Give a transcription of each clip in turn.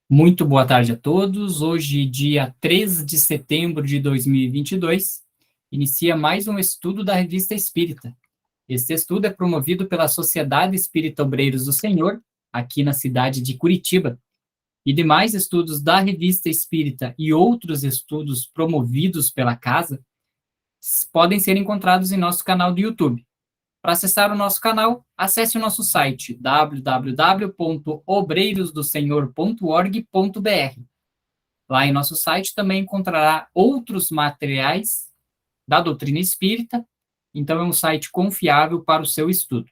Muito boa tarde a todos. Hoje, dia 13 de setembro de 2022, inicia mais um estudo da Revista Espírita. Este estudo é promovido pela Sociedade Espírita Obreiros do Senhor, aqui na cidade de Curitiba, e demais estudos da Revista Espírita e outros estudos promovidos pela casa podem ser encontrados em nosso canal do YouTube. Para acessar o nosso canal, acesse o nosso site www.obreirosdosenhor.org.br. Lá em nosso site também encontrará outros materiais da doutrina espírita, então é um site confiável para o seu estudo.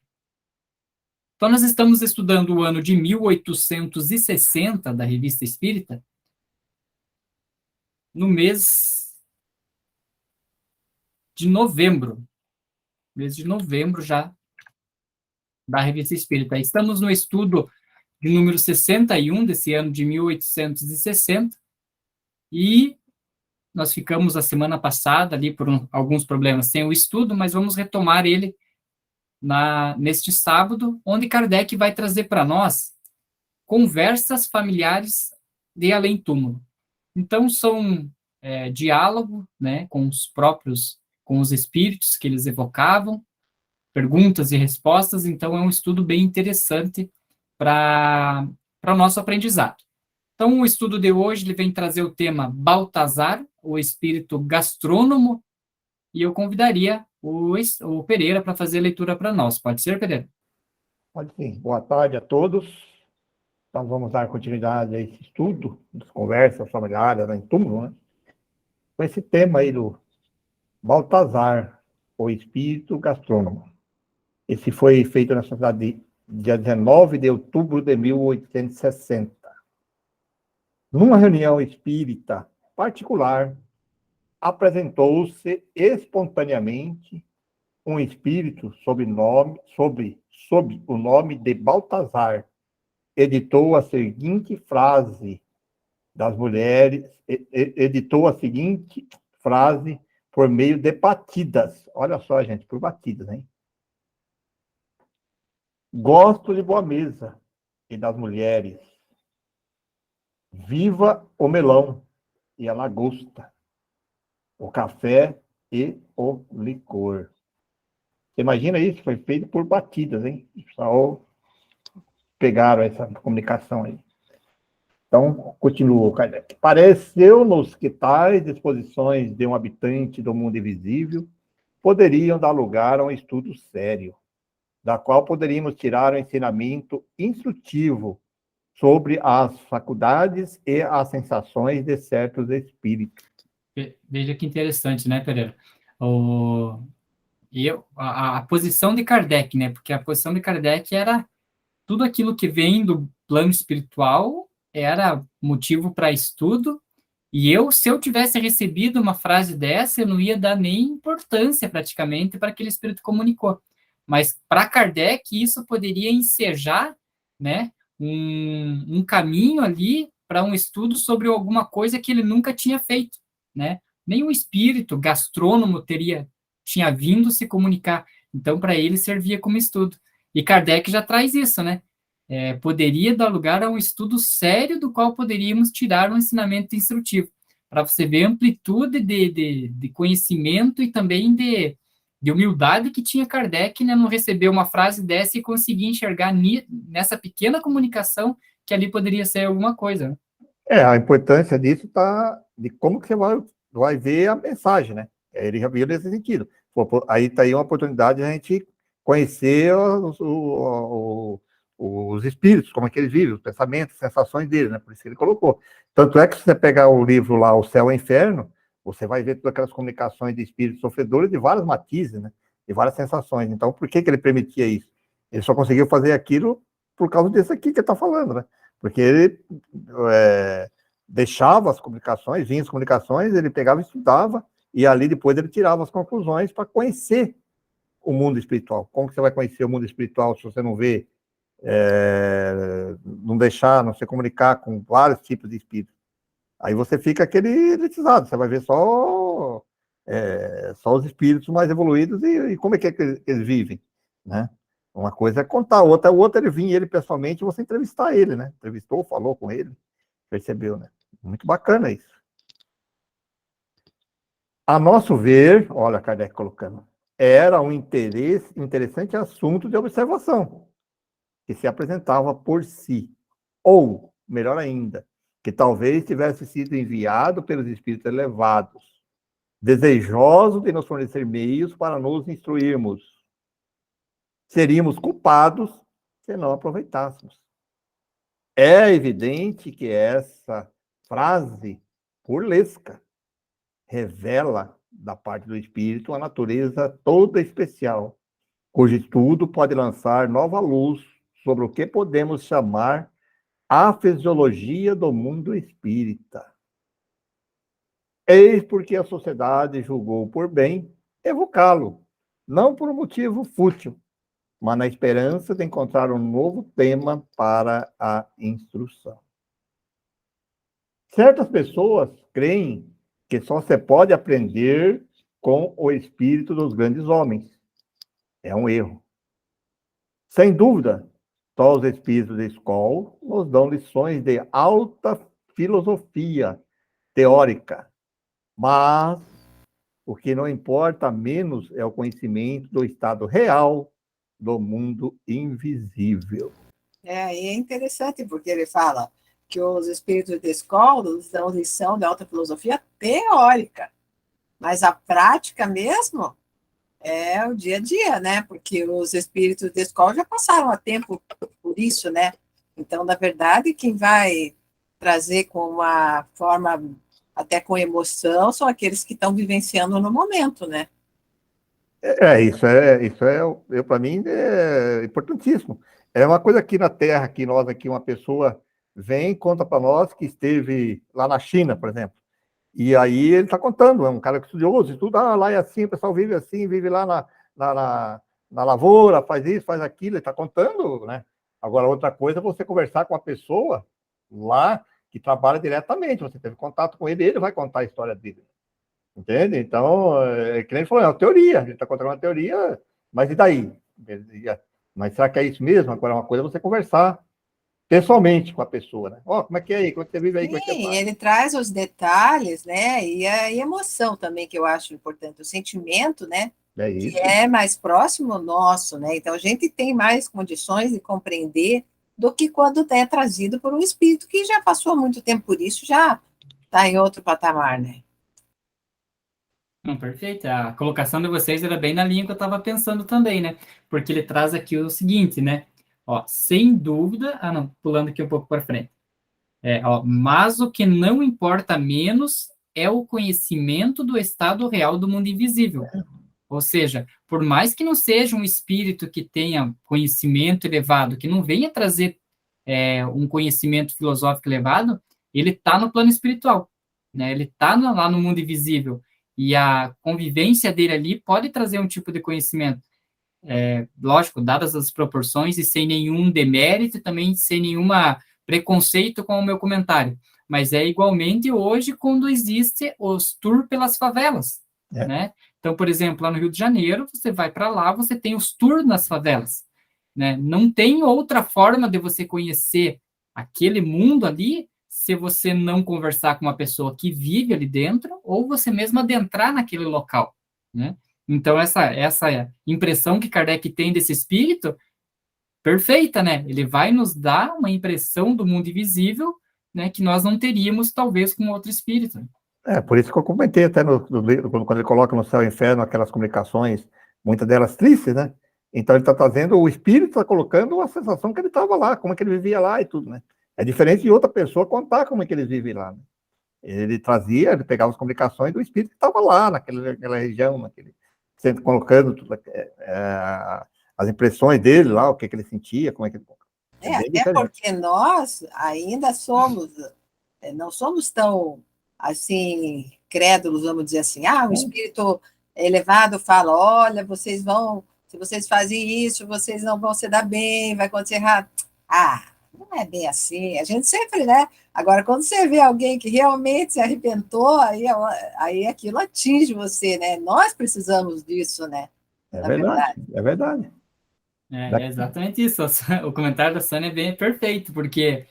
Então, nós estamos estudando o ano de 1860 da Revista Espírita, no mês de novembro já, da Revista Espírita. Estamos no estudo de número 61 desse ano de 1860, e nós ficamos a semana passada ali por alguns problemas sem o estudo, mas vamos retomar ele neste sábado, onde Kardec vai trazer para nós conversas familiares de além-túmulo. Então, são diálogo, né, com os espíritos que eles evocavam, perguntas e respostas. Então, é um estudo bem interessante para o nosso aprendizado. Então, o estudo de hoje ele vem trazer o tema Baltazar, o espírito gastrônomo, e eu convidaria o Pereira para fazer a leitura para nós. Pode ser, Pereira? Pode sim. Boa tarde a todos. Então, vamos dar continuidade a esse estudo, das conversas familiares em túmulo, né? Com esse tema aí do Baltazar, o espírito gastrônomo. Esse foi feito na sociedade dia 19 de outubro de 1860. Numa reunião espírita particular, apresentou-se espontaneamente um espírito sob o nome de Baltazar. Editou a seguinte frase por meio de batidas. Olha só, gente, por batidas, hein? Gosto de boa mesa e das mulheres. Viva o melão e a lagosta, o café e o licor. Você imagina isso? Foi feito por batidas, hein? Só pegaram essa comunicação aí. Então, continuou Kardec. Pareceu-nos que tais disposições de um habitante do mundo invisível poderiam dar lugar a um estudo sério, da qual poderíamos tirar um ensinamento instrutivo sobre as faculdades e as sensações de certos espíritos. Veja que interessante, né, Pereira? A posição de Kardec, né? Porque a posição de Kardec era tudo aquilo que vem do plano espiritual era motivo para estudo, e se eu tivesse recebido uma frase dessa, eu não ia dar nem importância praticamente para aquele espírito comunicou. Mas para Kardec, isso poderia ensejar, né, um caminho ali para um estudo sobre alguma coisa que ele nunca tinha feito, né? Nenhum espírito gastrônomo tinha vindo se comunicar. Então, para ele, servia como estudo. E Kardec já traz isso, né? Poderia dar lugar a um estudo sério do qual poderíamos tirar um ensinamento instrutivo, para você ver a amplitude de conhecimento e também de humildade que tinha Kardec, né, não receber uma frase dessa e conseguir enxergar nessa pequena comunicação que ali poderia ser alguma coisa. Né? A importância disso está de como que você vai ver a mensagem, né? Ele já viu nesse sentido. Aí está aí uma oportunidade de a gente conhecer os espíritos, como é que eles vivem, os pensamentos, as sensações deles, né? Por isso que ele colocou. Tanto é que se você pegar o livro lá, O Céu e o Inferno, você vai ver todas aquelas comunicações de espíritos sofredores de vários matizes, né? De várias sensações. Então, por que ele permitia isso? Ele só conseguiu fazer aquilo por causa disso aqui que ele está falando, né? Porque ele deixava as comunicações, vinha as comunicações, ele pegava e estudava, e ali depois ele tirava as conclusões para conhecer o mundo espiritual. Como que você vai conhecer o mundo espiritual se você não vê, não se comunicar com vários tipos de espíritos? Aí você fica aquele elitizado, você vai ver só os espíritos mais evoluídos e como é que eles vivem, né? Uma coisa é contar, outra ele vinha ele pessoalmente, você entrevistar ele, né? Entrevistou, falou com ele. Percebeu, né? Muito bacana isso. A nosso ver, olha Kardec colocando, era um interessante assunto de observação, que se apresentava por si. Ou, melhor ainda, que talvez tivesse sido enviado pelos espíritos elevados, desejosos de nos fornecer meios para nos instruirmos. Seríamos culpados se não aproveitássemos. É evidente que essa frase burlesca revela da parte do espírito a natureza toda especial, cujo estudo pode lançar nova luz sobre o que podemos chamar a fisiologia do mundo espírita. Eis porque a sociedade julgou por bem evocá-lo, não por um motivo fútil, mas na esperança de encontrar um novo tema para a instrução. Certas pessoas creem que só se pode aprender com o espírito dos grandes homens. É um erro. Sem dúvida, só os espíritos de escola nos dão lições de alta filosofia teórica, mas o que não importa menos é o conhecimento do estado real do mundo invisível. E é interessante, porque ele fala que os espíritos de escola nos dão lição de alta filosofia teórica, mas a prática mesmo é o dia a dia, né? Porque os espíritos de escola já passaram há tempo por isso, né? Então, na verdade, quem vai trazer com uma forma, até com emoção, são aqueles que estão vivenciando no momento, né? Para mim, é importantíssimo. É uma coisa aqui na Terra, que nós aqui, uma pessoa vem e conta para nós que esteve lá na China, por exemplo. E aí ele está contando, é um cara estudioso, estuda lá é assim, o pessoal vive assim, vive lá na lavoura, faz isso, faz aquilo, ele está contando, né? Agora, outra coisa é você conversar com a pessoa lá que trabalha diretamente, você teve contato com ele, ele vai contar a história dele. Entende? Então, que nem ele falou, é uma teoria, ele está contando uma teoria, mas e daí? Mas será que é isso mesmo? Agora, uma coisa é você conversar pessoalmente com a pessoa, né? Ó, como é que é aí? Como é que você vive aí? Como é que você faz? Ele traz os detalhes, né? E a emoção também, que eu acho importante, o sentimento, né? É Que isso. é mais próximo nosso, né? Então a gente tem mais condições de compreender do que quando é trazido por um espírito que já passou muito tempo por isso, já está em outro patamar, né? Perfeito. A colocação de vocês era bem na linha que eu estava pensando também, né? Porque ele traz aqui o seguinte, né? Ó, sem dúvida. Ah, não, pulando aqui um pouco para frente. Ó, mas o que não importa menos é o conhecimento do estado real do mundo invisível. Ou seja, por mais que não seja um espírito que tenha conhecimento elevado, que não venha trazer um conhecimento filosófico elevado, ele está no plano espiritual, né? Ele está lá no mundo invisível. E a convivência dele ali pode trazer um tipo de conhecimento. Lógico, dadas as proporções e sem nenhum demérito, também sem nenhuma preconceito com o meu comentário. Mas é igualmente hoje quando existe os tours pelas favelas, né? Então, por exemplo, lá no Rio de Janeiro, você vai para lá, você tem os tours nas favelas, né? Não tem outra forma de você conhecer aquele mundo ali se você não conversar com uma pessoa que vive ali dentro ou você mesmo adentrar naquele local, né? Então, essa impressão que Kardec tem desse espírito, perfeita, né? Ele vai nos dar uma impressão do mundo invisível, né, que nós não teríamos, talvez, com outro espírito. Por isso que eu comentei até no livro, quando ele coloca no céu e inferno aquelas comunicações, muitas delas tristes, né? Então ele está trazendo, o espírito está colocando a sensação que ele estava lá, como é que ele vivia lá e tudo, né? É diferente de outra pessoa contar como é que eles vivem lá, né? Ele trazia, ele pegava as comunicações do espírito que estava lá, naquela região, sempre colocando tudo, as impressões dele lá, o que ele sentia, como é que... Até diferente. porque nós ainda somos, não somos tão, assim, crédulos, vamos dizer assim. O espírito elevado fala, olha, vocês vão, se vocês fazem isso, vocês não vão se dar bem, vai acontecer errado. Não é bem assim. A gente sempre, né? Agora, quando você vê alguém que realmente se arrebentou, aí aquilo atinge você, né? Nós precisamos disso, né? É verdade, é verdade. É exatamente isso. O comentário da Sônia é bem perfeito, porque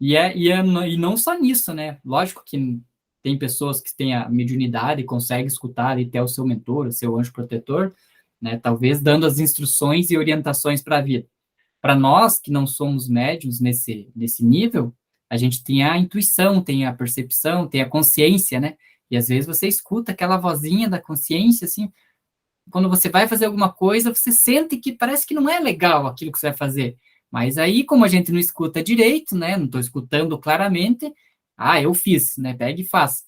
E não só nisso, né? Lógico que tem pessoas que têm a mediunidade e conseguem escutar e ter o seu mentor, o seu anjo protetor, né? Talvez dando as instruções e orientações para a vida. Para nós que não somos médiuns nesse nível, a gente tem a intuição, tem a percepção, tem a consciência, né? E às vezes você escuta aquela vozinha da consciência, assim, quando você vai fazer alguma coisa, você sente que parece que não é legal aquilo que você vai fazer. Mas aí, como a gente não escuta direito, né? Não estou escutando claramente, eu fiz, né? Pega e faz.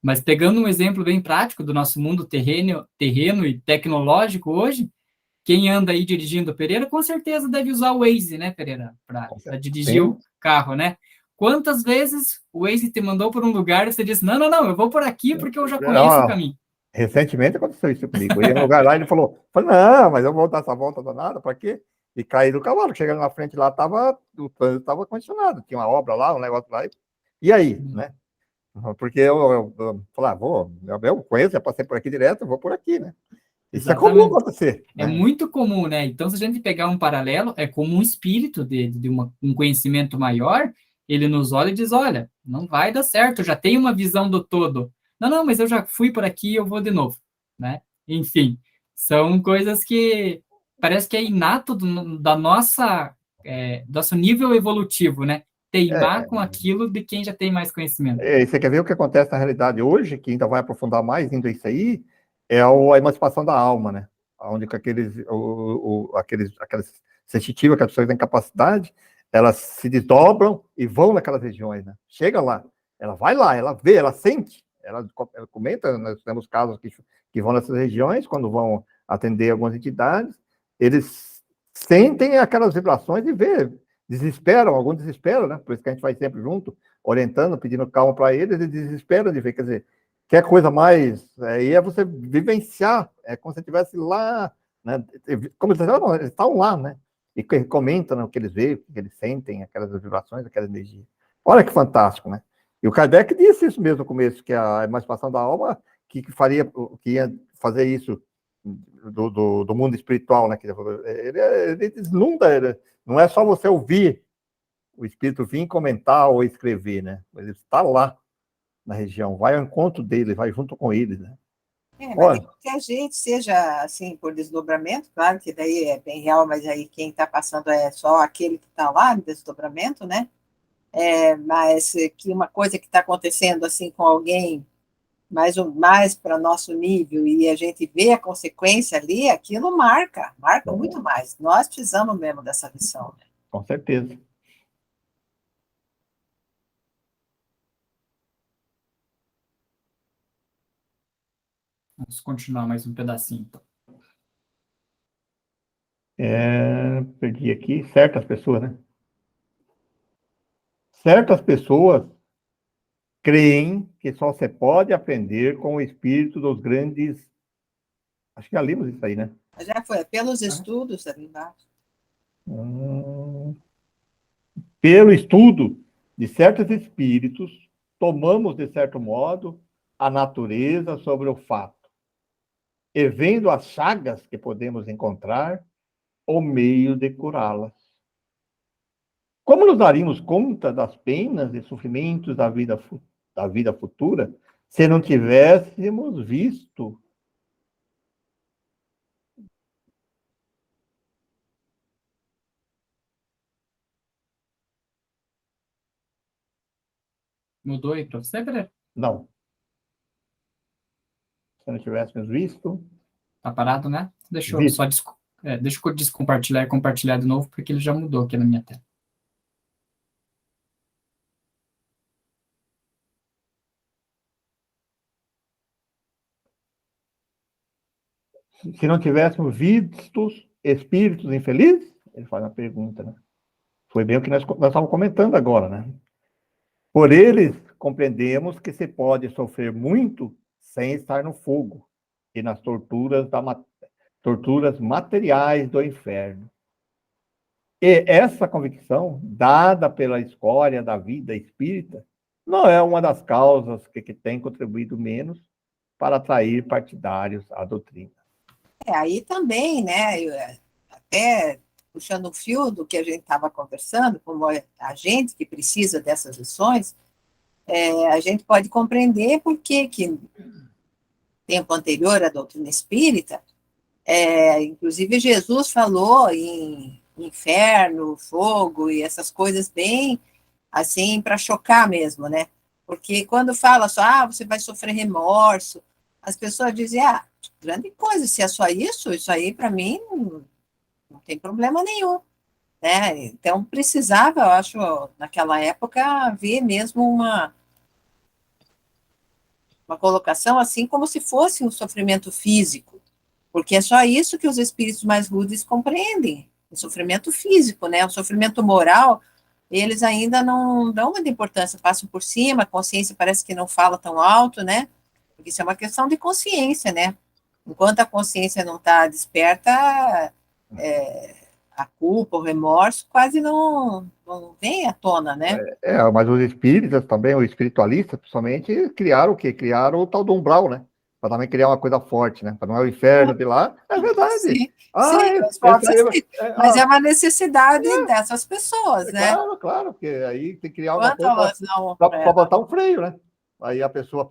Mas pegando um exemplo bem prático do nosso mundo terreno e tecnológico hoje, quem anda aí dirigindo o Pereira, com certeza deve usar o Waze, né, Pereira, para dirigir Sim. o carro, né? Quantas vezes o Waze te mandou por um lugar e você disse, não, não, não, eu vou por aqui porque eu já conheço o caminho. Recentemente aconteceu isso comigo. Eu ia no lugar lá e ele falou, não, mas eu vou dar essa volta danada, para quê? E caí do cavalo. Chegando na frente lá, o trânsito estava condicionado. Tinha uma obra lá, um negócio lá. E aí, né? Porque eu falei, eu conheço, já passei por aqui direto, eu vou por aqui, né? Isso Exatamente. é comum acontecer. É Né? muito comum, né? Então, se a gente pegar um paralelo, é como um espírito de um conhecimento maior, ele nos olha e diz, olha, não vai dar certo, eu já tenho uma visão do todo. Não, não, mas eu já fui por aqui, eu vou de novo, né? Enfim, são coisas que parece que é inato da nosso nível evolutivo, né? Teimar com aquilo de quem já tem mais conhecimento. Você quer ver o que acontece na realidade hoje, que ainda vai aprofundar mais indo isso aí, é a emancipação da alma, né? Onde aquelas sensitivas, aquelas pessoas que têm capacidade, elas se desdobram e vão naquelas regiões, né? Chega lá, ela vai lá, ela vê, ela sente, ela comenta, nós temos casos que vão nessas regiões, quando vão atender algumas entidades, eles sentem aquelas vibrações e vê, desesperam, alguns desesperam, né? Por isso que a gente vai sempre junto, orientando, pedindo calma para eles, desesperam de ver, quer dizer, quer coisa mais, aí é você vivenciar, é como se estivesse lá, né? Como eles estão lá, né? E comentam, né, o que eles veem, o que eles sentem, aquelas vibrações, aquela energia. Olha que fantástico, né? E o Kardec disse isso mesmo no começo, que a emancipação da alma, que ia fazer isso do mundo espiritual, né? Ele deslumbra, não é só você ouvir o espírito vir comentar ou escrever, né? Ele está lá na região, vai ao encontro dele, vai junto com ele, né? Mas que a gente seja assim por desdobramento, claro que daí é bem real, mas aí quem está passando é só aquele que está lá no desdobramento, né? Mas que uma coisa que está acontecendo assim com alguém mais para nosso nível e a gente vê a consequência ali, aquilo marca muito mais. Nós precisamos mesmo dessa lição. Né? Com certeza. Vamos continuar mais um pedacinho, então. Perdi aqui, certas pessoas, né? Certas pessoas creem que só se pode aprender com o espírito dos grandes. Acho que já lemos isso aí, né? Já foi, pelos estudos ali embaixo. Pelo estudo de certos espíritos, tomamos, de certo modo, a natureza sobre o fato, e vendo as chagas que podemos encontrar, o meio de curá-las. Como nos daríamos conta das penas e sofrimentos da vida futura se não tivéssemos visto? Mudou aí para você, Pereira? Não. Se não tivéssemos visto? Tá parado, né? Deixa eu descompartilhar e compartilhar de novo, porque ele já mudou aqui na minha tela. Se não tivéssemos vistos espíritos infelizes? Ele faz uma pergunta, né? Foi bem o que nós estávamos comentando agora, né? Por eles, compreendemos que se pode sofrer muito sem estar no fogo e nas torturas materiais do inferno. E essa convicção, dada pela escória da vida espírita, não é uma das causas que tem contribuído menos para atrair partidários à doutrina. Aí também, né? Até puxando um fio do que a gente estava conversando, como a gente que precisa dessas lições, a gente pode compreender por que tempo anterior à doutrina espírita, inclusive Jesus falou em inferno, fogo e essas coisas bem assim para chocar mesmo, né? Porque quando fala só, você vai sofrer remorso, as pessoas dizem, grande coisa, se é só isso aí para mim não tem problema nenhum, né? Então precisava, eu acho, naquela época haver mesmo uma colocação assim como se fosse um sofrimento físico, porque é só isso que os espíritos mais rudes compreendem, o sofrimento físico, né? O sofrimento moral, eles ainda não dão muita importância, passam por cima, a consciência parece que não fala tão alto, né? Porque isso é uma questão de consciência, né? Enquanto a consciência não está desperta, a culpa, o remorso quase não vem à tona, né? Mas os espíritas também, os espiritualistas, principalmente, criaram o quê? Criaram o tal do umbral, né? Para também criar uma coisa forte, né? Para não é o inferno de lá. É verdade. Sim, mas é uma necessidade dessas pessoas, né? Claro, porque aí tem que criar uma Quanto coisa elas não... para botar um freio, né? Aí a pessoa,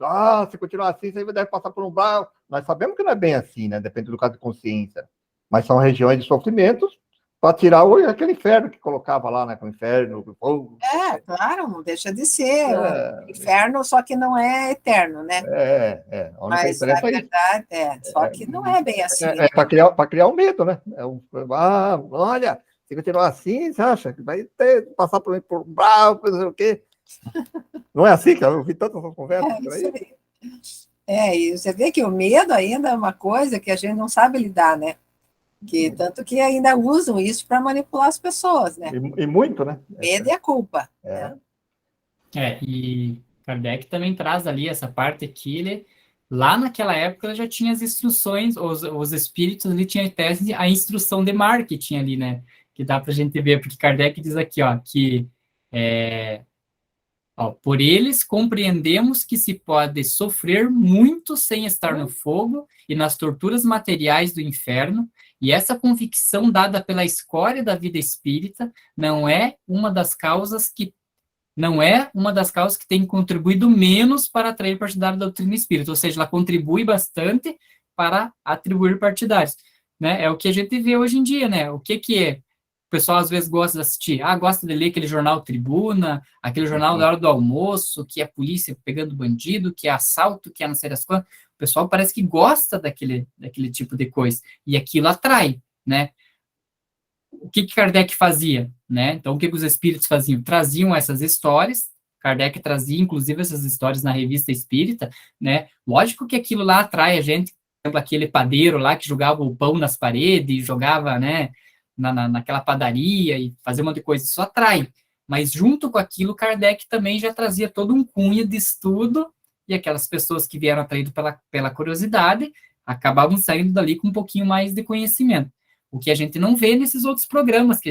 se continuar assim, você deve passar por um umbral. Nós sabemos que não é bem assim, né? Depende do caso de consciência. Mas são regiões de sofrimentos para tirar aquele inferno que colocava lá, né? Com o inferno, com o fogo. Claro, não deixa de ser um inferno, só que não é eterno, né? A única Mas, diferença na é isso. verdade, só que não é bem assim. Para criar um medo, né? Olha, se continuar assim, você acha que vai passar por bravo, não sei o quê. Não é assim, cara? Eu ouvi tantas conversas por aí. E você vê que o medo ainda é uma coisa que a gente não sabe lidar, né? Tanto que ainda usam isso para manipular as pessoas, né? E muito, né? Medo e a culpa. E Kardec também traz ali essa parte que ele, lá naquela época, já tinha as instruções, os espíritos ali tinham a instrução de marketing ali, né? Que dá para a gente ver, porque Kardec diz aqui, que por eles compreendemos que se pode sofrer muito sem estar no fogo e nas torturas materiais do inferno, e essa convicção dada pela escória da vida espírita não é uma das causas que tem contribuído menos para atrair partidários da doutrina espírita, ou seja, ela contribui bastante para atribuir partidários, né? É o que a gente vê hoje em dia, né? O que é? O pessoal às vezes gosta de assistir, gosta de ler aquele jornal Tribuna, aquele jornal da hora do almoço, que é polícia pegando bandido, que é assalto, que é não sei das quantas. O pessoal parece que gosta daquele tipo de coisa, e aquilo atrai, né? O que Kardec fazia, né? Então, o que os espíritos faziam? Traziam essas histórias, Kardec trazia, inclusive, essas histórias na revista espírita, né? Lógico que aquilo lá atrai a gente, por exemplo, aquele padeiro lá que jogava o pão nas paredes, jogava, né, naquela padaria e fazia um monte de coisa, isso atrai. Mas, junto com aquilo, Kardec também já trazia todo um cunho de estudo, e aquelas pessoas que vieram atraídas pela curiosidade acabavam saindo dali com um pouquinho mais de conhecimento. O que a gente não vê nesses outros programas que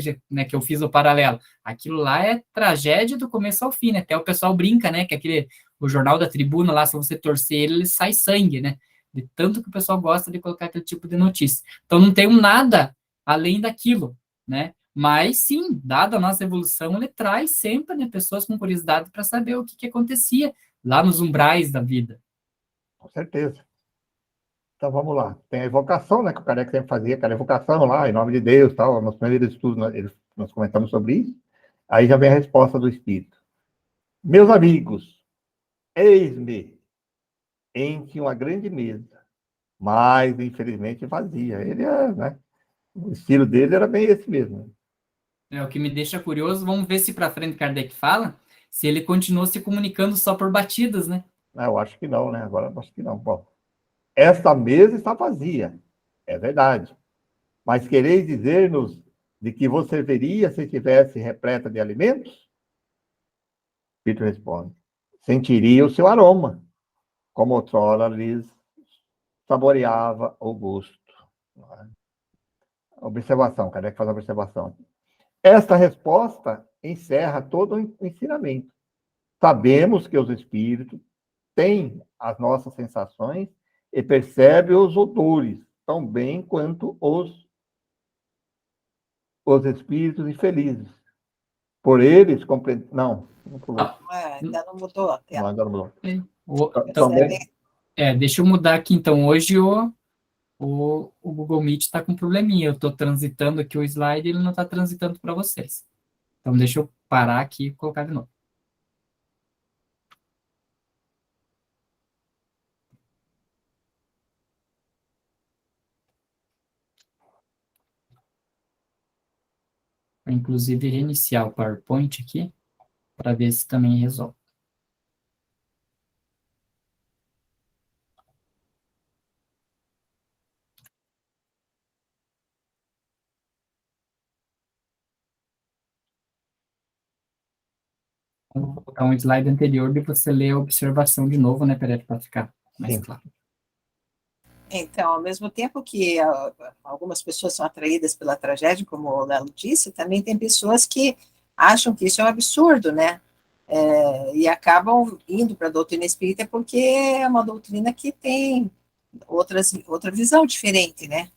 eu fiz o paralelo. Aquilo lá é tragédia do começo ao fim, né? Até o pessoal brinca, né? Que o Jornal da Tribuna lá, se você torcer ele sai sangue, né? De tanto que o pessoal gosta de colocar aquele tipo de notícia. Então não tem nada além daquilo, né? Mas sim, dada a nossa evolução, ele traz sempre, né, pessoas com curiosidade para saber o que acontecia lá nos umbrais da vida. Com certeza. Então vamos lá. Tem a evocação, né, que o Kardec sempre fazia, aquela evocação lá, em nome de Deus, tal. Nos primeiros estudos nós comentamos sobre isso. Aí já vem a resposta do Espírito. Meus amigos, eis-me em uma grande mesa, mas infelizmente vazia. Ele né, o estilo dele era bem esse mesmo. É o que me deixa curioso. Vamos ver se para frente Kardec fala, se ele continua se comunicando só por batidas, né? Eu acho que não, né? Agora eu acho que não. Bom, esta mesa está vazia, é verdade. Mas quereis dizer-nos de que você veria se estivesse repleta de alimentos? Espírito responde: sentiria o seu aroma, como outrora lhes saboreava o gosto. Observação, Kardec faz a observação. Esta resposta encerra todo o ensinamento. Sabemos que os espíritos têm as nossas sensações e percebem os odores tão bem quanto os os espíritos infelizes. Por eles compreender. Não, não pulou. Ainda não mudou a Não, tela. ainda não mudou. Então, Também. deixa eu mudar aqui, então, hoje o Google Meet está com um probleminha, eu estou transitando aqui o slide e ele não está transitando para vocês. Então, deixa eu parar aqui e colocar de novo. Vou, inclusive, reiniciar o PowerPoint aqui, para ver se também resolve. Vou colocar um slide anterior e você lê a observação de novo, né, Pereira, para ficar mais Sim. claro. Então, ao mesmo tempo que algumas pessoas são atraídas pela tragédia, como o Lelo disse, também tem pessoas que acham que isso é um absurdo, né? E acabam indo para a doutrina espírita porque é uma doutrina que tem outra visão diferente, né?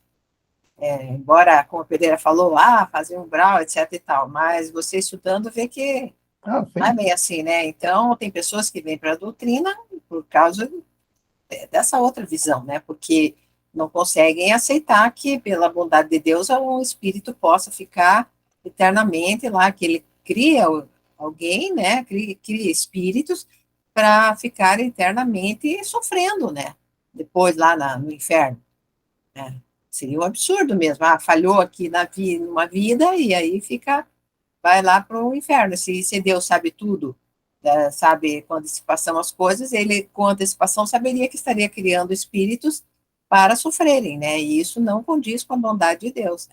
Embora, como a Pereira falou, fazer um grau, etc e tal, mas você estudando vê que não é Sim. bem assim, né? Então, tem pessoas que vêm para a doutrina por causa dessa outra visão, né? Porque não conseguem aceitar que, pela bondade de Deus, um espírito possa ficar eternamente lá, que ele cria alguém, né? Cria espíritos para ficar eternamente sofrendo, né? Depois lá no inferno, né? Seria um absurdo mesmo. Falhou aqui numa vida e aí vai lá para o inferno. Se Deus sabe tudo, sabe com antecipação as coisas, ele com antecipação saberia que estaria criando espíritos para sofrerem, né? E isso não condiz com a bondade de Deus.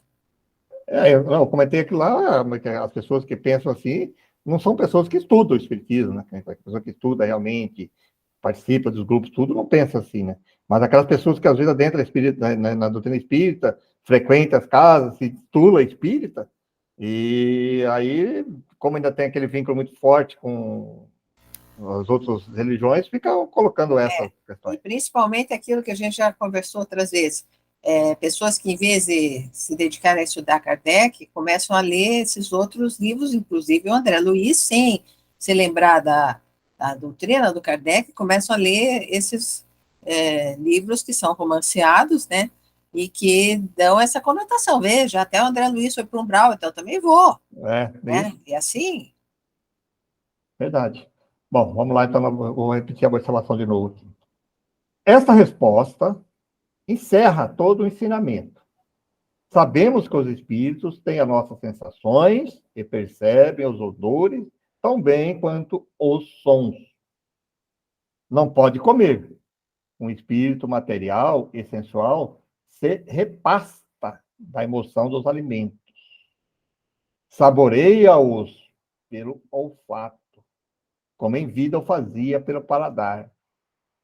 Eu comentei aquilo lá, que as pessoas que pensam assim não são pessoas que estudam o espiritismo, né? A pessoa que estuda realmente, participa dos grupos, tudo, não pensa assim, né? Mas aquelas pessoas que às vezes adentram na doutrina espírita, frequentam as casas, se titula espírita, e aí, como ainda tem aquele vínculo muito forte com as outras religiões, ficam colocando essas questões. E principalmente aquilo que a gente já conversou outras vezes, pessoas que, em vez de se dedicarem a estudar Kardec, começam a ler esses outros livros, inclusive o André Luiz, sem se lembrar da doutrina do Kardec, começam a ler esses livros que são romanceados, né, e que dão essa conotação. Veja, até o André Luiz foi para o umbral, então eu também vou. Né? Isso. E assim... Verdade. Bom, vamos lá, então, eu vou repetir a observação de novo. Esta resposta encerra todo o ensinamento. Sabemos que os espíritos têm as nossas sensações e percebem os odores tão bem quanto os sons. Não pode comer. Um espírito material e sensual se repasta da emoção dos alimentos. Saboreia-os pelo olfato, como em vida o fazia pelo paladar.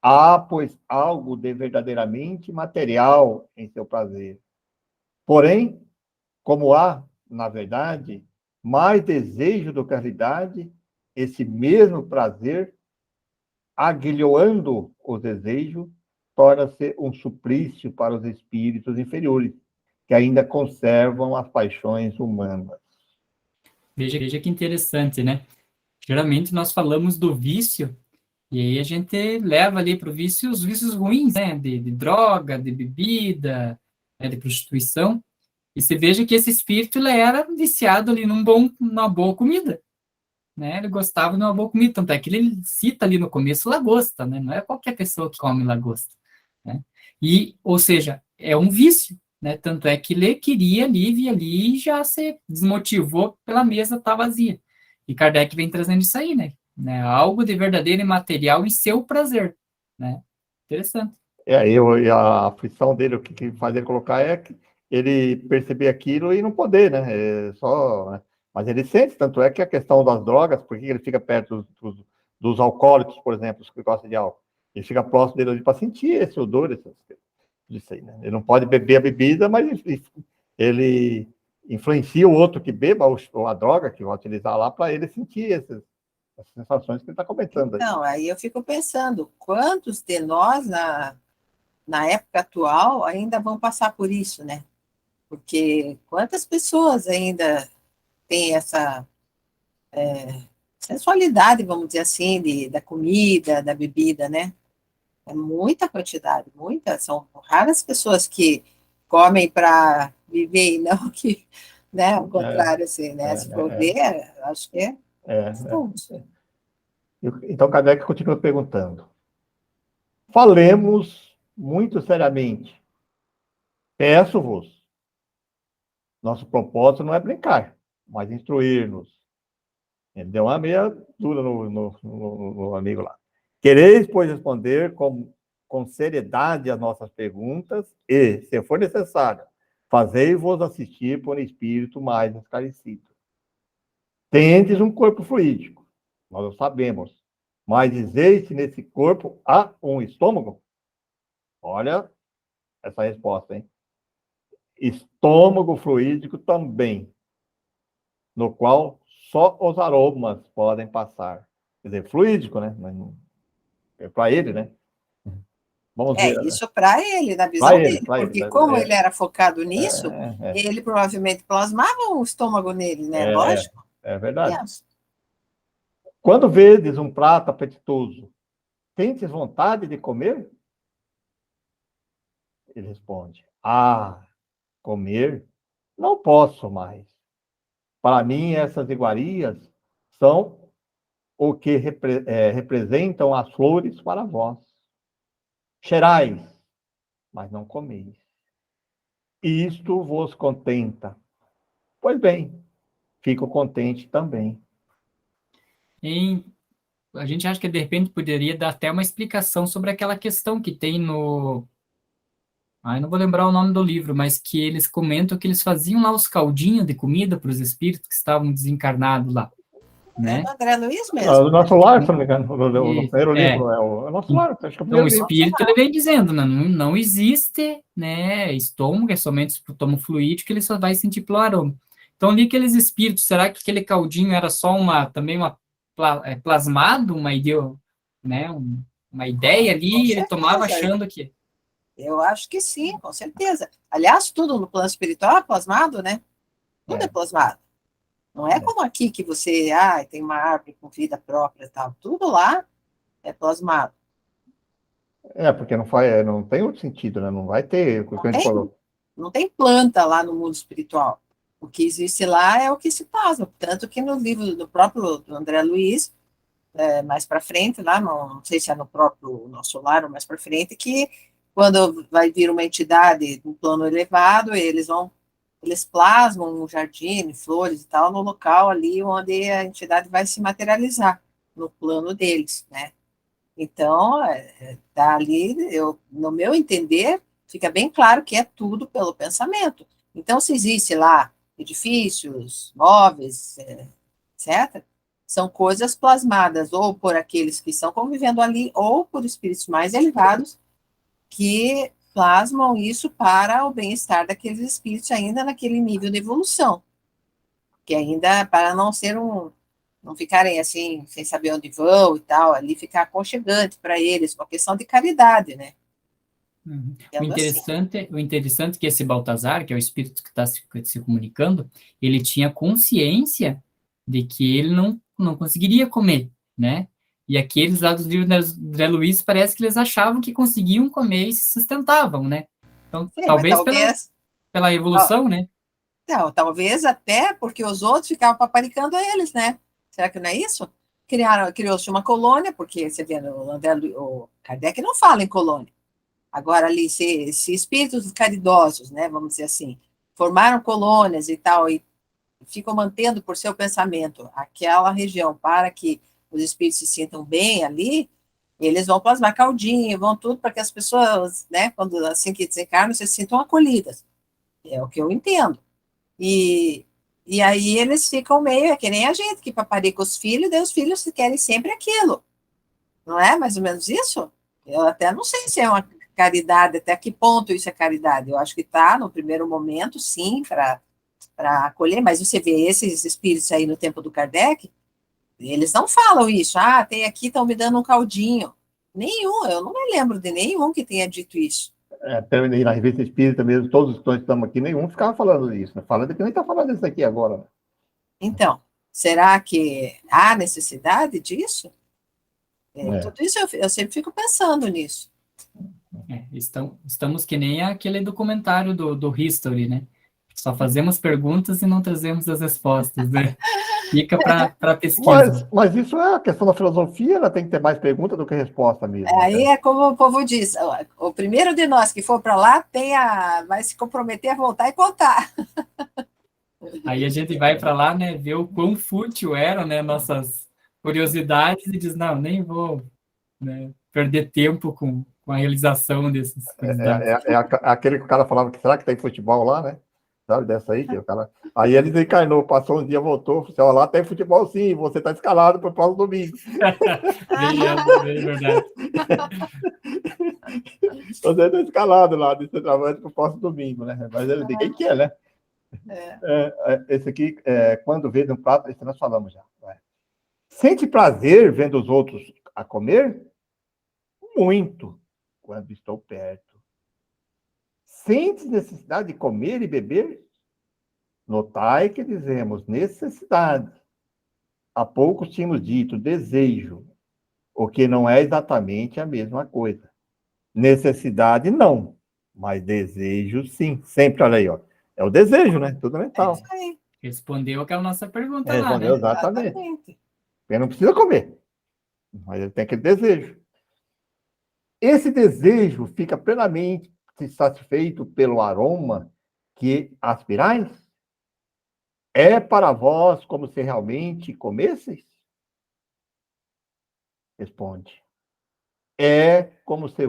Há, pois, algo de verdadeiramente material em seu prazer. Porém, como há, na verdade, mais desejo do que realidade, esse mesmo prazer, aguilhoando o desejo, torna-se um suplício para os espíritos inferiores, que ainda conservam as paixões humanas. Veja que interessante, né? Geralmente nós falamos do vício, e aí a gente leva ali para o vício os vícios ruins, né? De droga, de bebida, né? De prostituição. E você veja que esse espírito ele era viciado ali numa boa comida, né? Ele gostava de uma boa comida, tanto é que ele cita ali no começo lagosta, né? Não é qualquer pessoa que come lagosta, né? E, ou seja, é um vício, né? Tanto é que ele queria ali, via ali e já se desmotivou pela mesa tá vazia. E Kardec vem trazendo isso aí, né? Algo de verdadeiro e material em seu prazer, né? Interessante. E a aflição dele, o que faz ele colocar é que ele perceber aquilo e não poder, né? Né? Mas ele sente, tanto é que a questão das drogas, porque ele fica perto dos alcoólicos, por exemplo, os que gostam de álcool, ele fica próximo dele para sentir esse odor, isso aí, né? Ele não pode beber a bebida, mas ele influencia o outro que beba ou a droga que vai utilizar lá para ele sentir essas sensações que ele está comentando aí. Então, aí eu fico pensando, quantos de nós, na época atual, ainda vão passar por isso, né? Porque quantas pessoas ainda têm essa sensualidade, vamos dizer assim, da comida, da bebida, né? É muita quantidade, muita. São raras pessoas que comem para viver e não que, né? Ao É, contrário, assim, né? Se for é, ver, acho que é é. bastante. Então, Kardec continua perguntando. Falemos muito seriamente. Peço-vos, nosso propósito não é brincar, mas instruir-nos. Ele deu uma meia dura no amigo lá. Quereis, pois, responder com seriedade as nossas perguntas e, se for necessário, fazei-vos assistir por um espírito mais esclarecido. Tendes um corpo fluídico, nós o sabemos, mas dizeis se nesse corpo há um estômago? Olha essa resposta, hein? Estômago fluídico também, no qual só os aromas podem passar. Quer dizer, fluídico, né? É para ele, né? Vamos ver. Isso para ele, na Para visão ele, dele, para ele. porque como ele era focado É, nisso, é, ele provavelmente plasmava um estômago nele, né? é, é, Lógico. é verdade. Penso. Quando vedes um prato apetitoso, tendes vontade de comer? Ele responde: Ah, comer? Não posso mais. Para mim, essas iguarias são o que representam as flores para vós. Cheirais, mas não comeis. Isto vos contenta. Pois bem, fico contente também. Em a gente acha que de repente poderia dar até uma explicação sobre aquela questão que tem no. Ah, eu não vou lembrar o nome do livro, mas que eles comentam que eles faziam lá os caldinhos de comida para os espíritos que estavam desencarnados lá, É do né? André Luiz O mesmo. nosso lar, se não me engano, no primeiro É. livro, é o nosso lar, acho que é o Então, o primeiro livro. espírito ele vem dizendo, né, não existe, né, estômago, é somente o estômago fluídico, ele só vai sentir pelo aroma. Então, ali aqueles espíritos, será que aquele caldinho era só também plasmado, uma ideia, né, uma ideia Com ali, e ele tomava certeza. achando que... Eu acho que sim, com certeza. Aliás, tudo no plano espiritual é plasmado, né? Tudo é É, plasmado. Não é é. como aqui que você, tem uma árvore com vida própria e tal. Tudo lá é plasmado. Porque não tem outro sentido, né? Não vai ter, o que Não a gente tem, falou. não tem planta lá no mundo espiritual. O que existe lá é o que se plasma. Tanto que no livro do próprio do André Luiz, mais para frente, lá, não sei se é no próprio Nosso Lar ou mais para frente, que quando vai vir uma entidade no plano elevado, eles plasmam um jardim, flores e tal, no local ali onde a entidade vai se materializar, no plano deles, né? Então, dali, no meu entender, fica bem claro que é tudo pelo pensamento. Então, se existe lá edifícios, móveis, etc., são coisas plasmadas ou por aqueles que estão convivendo ali, ou por espíritos mais elevados que plasmam isso para o bem-estar daqueles espíritos ainda naquele nível de evolução, que ainda para não ficarem assim, sem saber onde vão e tal, ali ficar aconchegante para eles, uma questão de caridade, né? Uhum. Sendo assim. O interessante é que esse Baltazar, que é o espírito que está se comunicando, ele tinha consciência de que ele não conseguiria comer, né? E aqueles lá dos livros de André Luiz parece que eles achavam que conseguiam comer e se sustentavam, né? Então, Sim, mas talvez pela evolução, né? não, talvez até porque os outros ficavam paparicando eles, né? Será que não é isso? Criou-se uma colônia, porque você vê, o Kardec não fala em colônia. Agora, ali, se espíritos caridosos, né, vamos dizer assim, formaram colônias e tal, e ficam mantendo por seu pensamento aquela região para que os espíritos se sintam bem ali, eles vão plasmar caldinho, vão tudo para que as pessoas, né, quando assim que desencarnam, se sintam acolhidas. É o que eu entendo. E, e aí eles ficam meio, que nem a gente, que paparica os filhos, daí os filhos querem sempre aquilo. Não é mais ou menos isso? Eu até não sei se é uma caridade, até que ponto isso é caridade. Eu acho que está, no primeiro momento, sim, para acolher, mas você vê esses espíritos aí no tempo do Kardec, eles não falam isso. Tem aqui, estão me dando um caldinho. Nenhum, eu não me lembro de nenhum que tenha dito isso. terminei na Revista Espírita mesmo, todos que nós estamos aqui, nenhum ficava falando disso, né? Falando que nem está falando isso aqui agora. Então, será que há necessidade disso? Tudo isso eu sempre fico pensando nisso. Estamos que nem aquele documentário do History, né? Só fazemos perguntas e não trazemos as respostas, né? Fica para pesquisa. Mas isso é a questão da filosofia, ela tem que ter mais pergunta do que resposta mesmo. Aí é como o povo diz, o primeiro de nós que for para lá vai se comprometer a voltar e contar. Aí a gente vai para lá, né, ver o quão fútil eram, né, nossas curiosidades e diz, não, nem vou, né, perder tempo com a realização desses curiosidades. Aquele que o cara falava que será que tem futebol lá, né? Sabe dessa aí? Que o cara... Aí ele desencarnou, passou um dia, voltou, falou, lá tem futebol sim, você está escalado para o próximo domingo. Bem verdade. Você está escalado lá, de centroavante para o próximo domingo, né? Mas ninguém quer, né? Esse aqui, quando vê um prato, esse nós falamos já. Sente prazer vendo os outros a comer? Muito, quando estou perto. Sente necessidade de comer e beber? Notai que dizemos necessidade. Há pouco tínhamos dito desejo, o que não é exatamente a mesma coisa. Necessidade, não, mas desejo, sim. Sempre, olha aí, ó. É o desejo, né? Tudo mental. Respondeu aquela nossa pergunta lá, Respondeu, né? Exatamente. Ele não precisa comer, mas ele tem aquele desejo. Esse desejo fica plenamente satisfeito pelo aroma que aspirais? É para vós como se realmente comesseis? Responde. É como se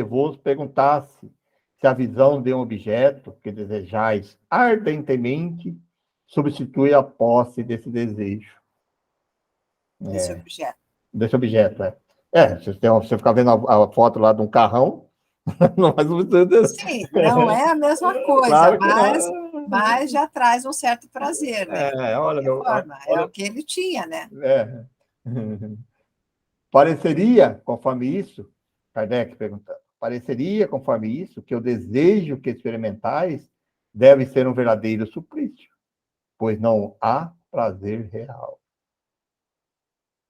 vos perguntasse se a visão de um objeto que desejais ardentemente substitui a posse desse desejo. Desse objeto, você ficar vendo a foto lá de um carrão, não faz muito... Sim, não é a mesma coisa, claro, mas já traz um certo prazer, né? É o que ele tinha, né? Pareceria, conforme isso, Kardec perguntando, pareceria, conforme isso, que o desejo que experimentais deve ser um verdadeiro suplício, pois não há prazer real.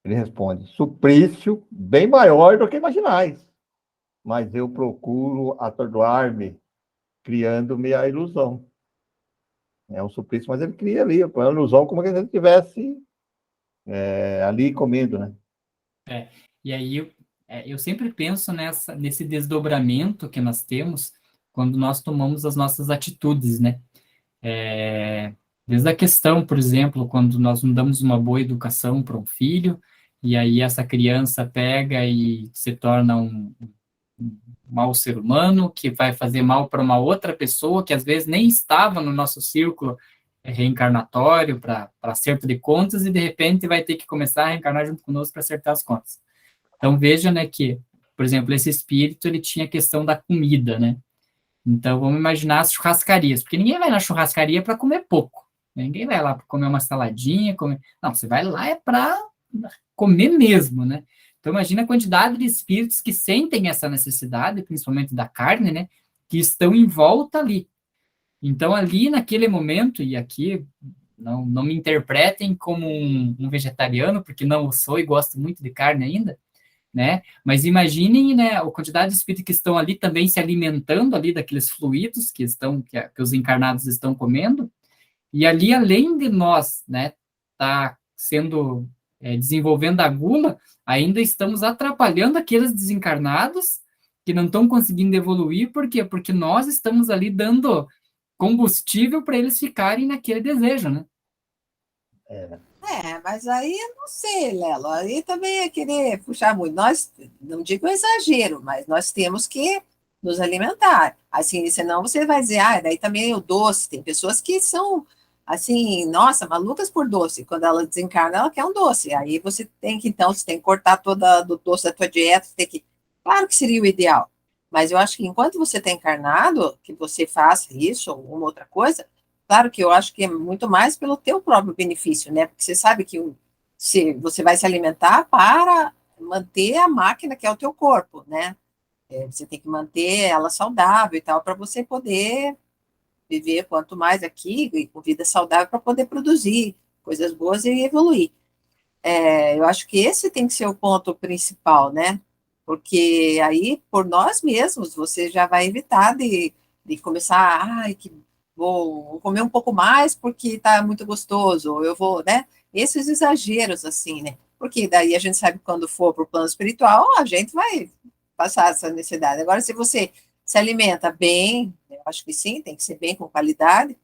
Ele responde, suplício bem maior do que imaginais, mas eu procuro atordoar-me, criando-me a ilusão. É um suplício, mas ele cria ali, a ilusão como se ele estivesse ali comendo, né? E aí eu sempre penso nesse desdobramento que nós temos quando nós tomamos as nossas atitudes, né? Desde a questão, por exemplo, quando nós não damos uma boa educação para um filho, e aí essa criança pega e se torna um mau ser humano, que vai fazer mal para uma outra pessoa que às vezes nem estava no nosso círculo reencarnatório para acerto de contas, e de repente vai ter que começar a reencarnar junto conosco para acertar as contas. Então veja, né, que, por exemplo, esse espírito, ele tinha a questão da comida, né? Então vamos imaginar as churrascarias, porque ninguém vai na churrascaria para comer pouco, né? Ninguém vai lá para comer uma saladinha, não, você vai lá para comer mesmo, né? Então imagina a quantidade de espíritos que sentem essa necessidade, principalmente da carne, né, que estão em volta ali. Então ali naquele momento, e aqui não me interpretem como um vegetariano, porque não sou e gosto muito de carne ainda, né? Mas imaginem, né, a quantidade de espíritos que estão ali também se alimentando ali daqueles fluidos que os encarnados estão comendo, e ali, além de nós, né, tá sendo desenvolvendo a gula, ainda estamos atrapalhando aqueles desencarnados que não estão conseguindo evoluir. Por quê? Porque nós estamos ali dando combustível para eles ficarem naquele desejo, né? Mas aí eu não sei, Lelo, aí também é querer puxar muito. Nós, não digo exagero, mas nós temos que nos alimentar. Assim, senão você vai dizer, daí também o doce. Tem pessoas que são, assim, nossa, malucas por doce. Quando ela desencarna, ela quer um doce. Aí você tem que cortar toda do doce da tua dieta, Claro que seria o ideal, mas eu acho que enquanto você está encarnado, que você faça isso ou uma outra coisa. Claro que eu acho que é muito mais pelo teu próprio benefício, né? Porque você sabe que você vai se alimentar para manter a máquina que é o teu corpo, né? Você tem que manter ela saudável e tal, para você poder viver quanto mais aqui, e com vida saudável, para poder produzir coisas boas e evoluir. Eu acho que esse tem que ser o ponto principal, né? Porque aí, por nós mesmos, você já vai evitar de começar, ai, que vou comer um pouco mais porque está muito gostoso, ou eu vou, né? Esses exageros, assim, né? Porque daí a gente sabe que quando for para o plano espiritual, a gente vai passar essa necessidade. Agora, se você se alimenta bem, eu acho que sim, tem que ser bem com qualidade,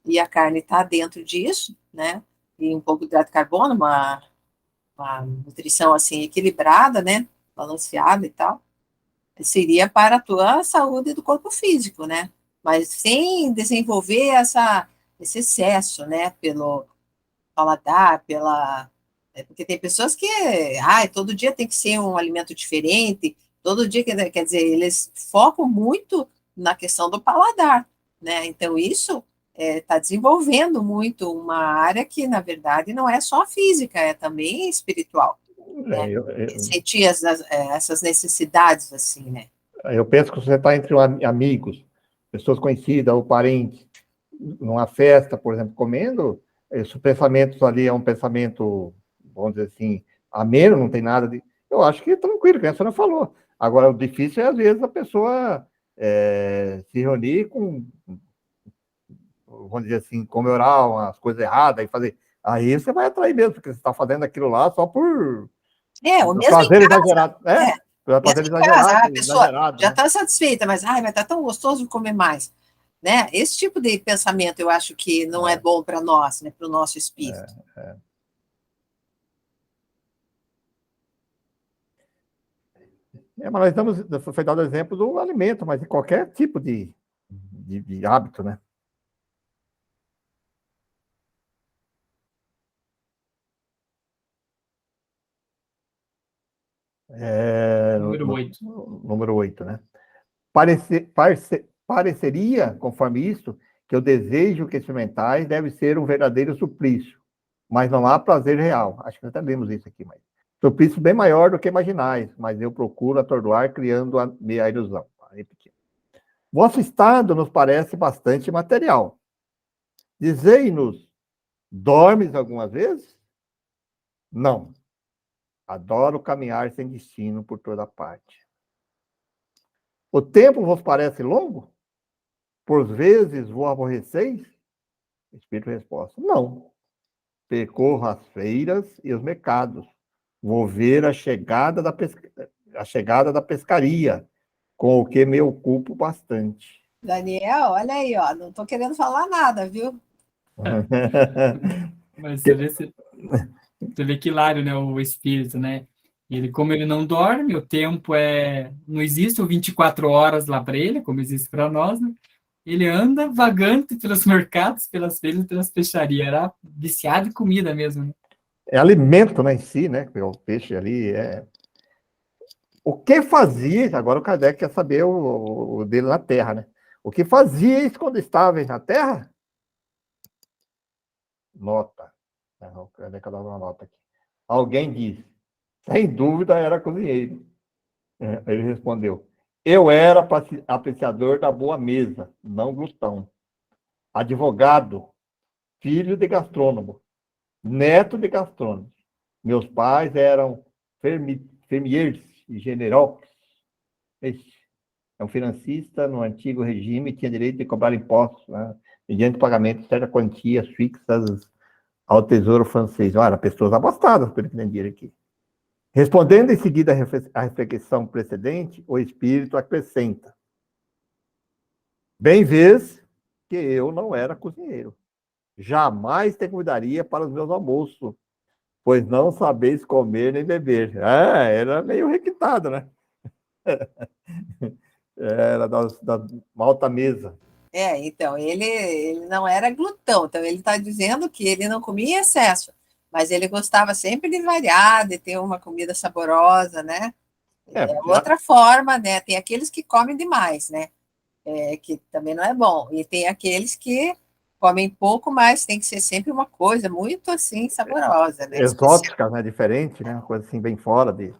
e a carne está dentro disso, né? E um pouco de hidrato de carbono, uma nutrição assim equilibrada, né, balanceada e tal, seria para a tua saúde do corpo físico, né? Mas sem desenvolver esse excesso, né, pelo paladar, porque tem pessoas que, todo dia tem que ser um alimento diferente, todo dia, quer dizer, eles focam muito na questão do paladar, né? Então, isso está desenvolvendo muito uma área que, na verdade, não é só física, é também espiritual, É, né? Sentir essas necessidades, assim, né? eu penso que você está entre amigos, pessoas conhecidas ou parentes, numa festa, por exemplo, comendo, esses pensamentos ali é um pensamento, vamos dizer assim, ameno, não tem nada de. Eu acho que é tranquilo, que a senhora falou. Agora, o difícil é, às vezes, a pessoa se reunir com, vamos dizer assim, comemorar umas coisas erradas e fazer. Aí você vai atrair mesmo, porque você está fazendo aquilo lá só por O mesmo em prazer casa, exagerado. É, por mesmo prazer em casa, a exagerado, pessoa exagerado, já né? está satisfeita, mas tá tão gostoso comer mais, né? Esse tipo de pensamento eu acho que não é É, bom para nós, né? Para o nosso espírito. é. Mas nós estamos, foi dado o exemplo do alimento, mas em qualquer tipo de hábito, né? Número 8. Número 8, né? Pareceria, conforme isso, que o desejo que experimentais deve ser um verdadeiro suplício, mas não há prazer real. Acho que nós até lemos isso aqui, mas suplício bem maior do que imaginais, mas eu procuro atordoar criando a ilusão. Repetindo. Vosso estado nos parece bastante material. Dizei-nos, dormes algumas vezes? Não. Adoro caminhar sem destino por toda parte. O tempo vos parece longo? Por vezes vos aborreceis? Espírito resposta: não. Percorro as feiras e os mercados. Vou ver a chegada da pescaria, com o que me ocupo bastante. Daniel, olha aí, ó, não estou querendo falar nada, viu? Mas você vê que hilário, né, o espírito, né? Ele, como ele não dorme, o tempo não existe o 24 horas lá para ele, como existe para nós, né? Ele anda vagante pelos mercados, pelas feiras, pelas peixarias. Era viciado em comida mesmo, né? É alimento, né, em si, né? O peixe ali O que fazia, agora o Kardec quer saber o dele na Terra, né? O que fazia quando estava na Terra? Nota. O Kardec dá uma nota aqui. Alguém disse, sem dúvida era cozinheiro. Ele respondeu, eu era apreciador da boa mesa, não glutão. Advogado, filho de gastrônomo, neto de gastrônomo. Meus pais eram fermiers e generaux. Este é um financista no antigo regime tinha direito de cobrar impostos, né, mediante pagamento de certas quantias fixas ao Tesouro francês. Olha, pessoas abastadas, pelo que entendi aqui. Respondendo em seguida à reflexão precedente, o espírito acrescenta: bem vês que eu não era cozinheiro. Jamais te convidaria para os meus almoços, pois não sabeis comer nem beber. Era meio requintado, né? Era da alta mesa. Então, ele não era glutão, então ele está dizendo que ele não comia em excesso, mas ele gostava sempre de variar, de ter uma comida saborosa, né? É Porque outra forma, né? Tem aqueles que comem demais, né? Que também não é bom. E tem aqueles que comem pouco, mas tem que ser sempre uma coisa muito assim saborosa, né? Especial. exótica, né? Diferente, né? Uma coisa assim bem fora de.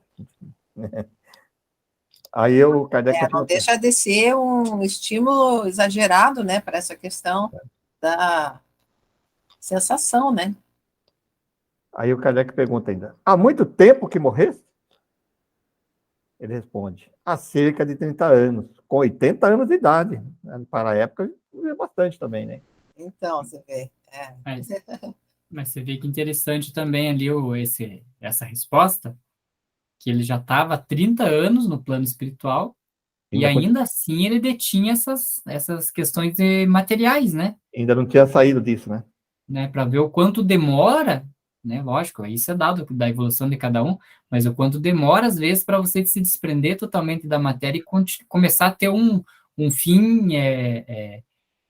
Aí o Kardec Não continua. deixa de ser um estímulo exagerado, né, para essa questão da sensação, né? Aí o Kardec pergunta ainda: há muito tempo que morreste? Ele responde: há cerca de 30 anos, com 80 anos de idade. Para a época, é bastante também, né? Então, você vê. Mas, mas você vê que interessante também ali essa resposta, que ele já estava há 30 anos no plano espiritual e Ainda, ainda assim ele detinha essas questões materiais, né? ainda não tinha saído disso, né? Para ver o quanto demora, né? Lógico, isso é dado da evolução de cada um, mas o quanto demora, às vezes, para você se desprender totalmente da matéria e começar a ter um fim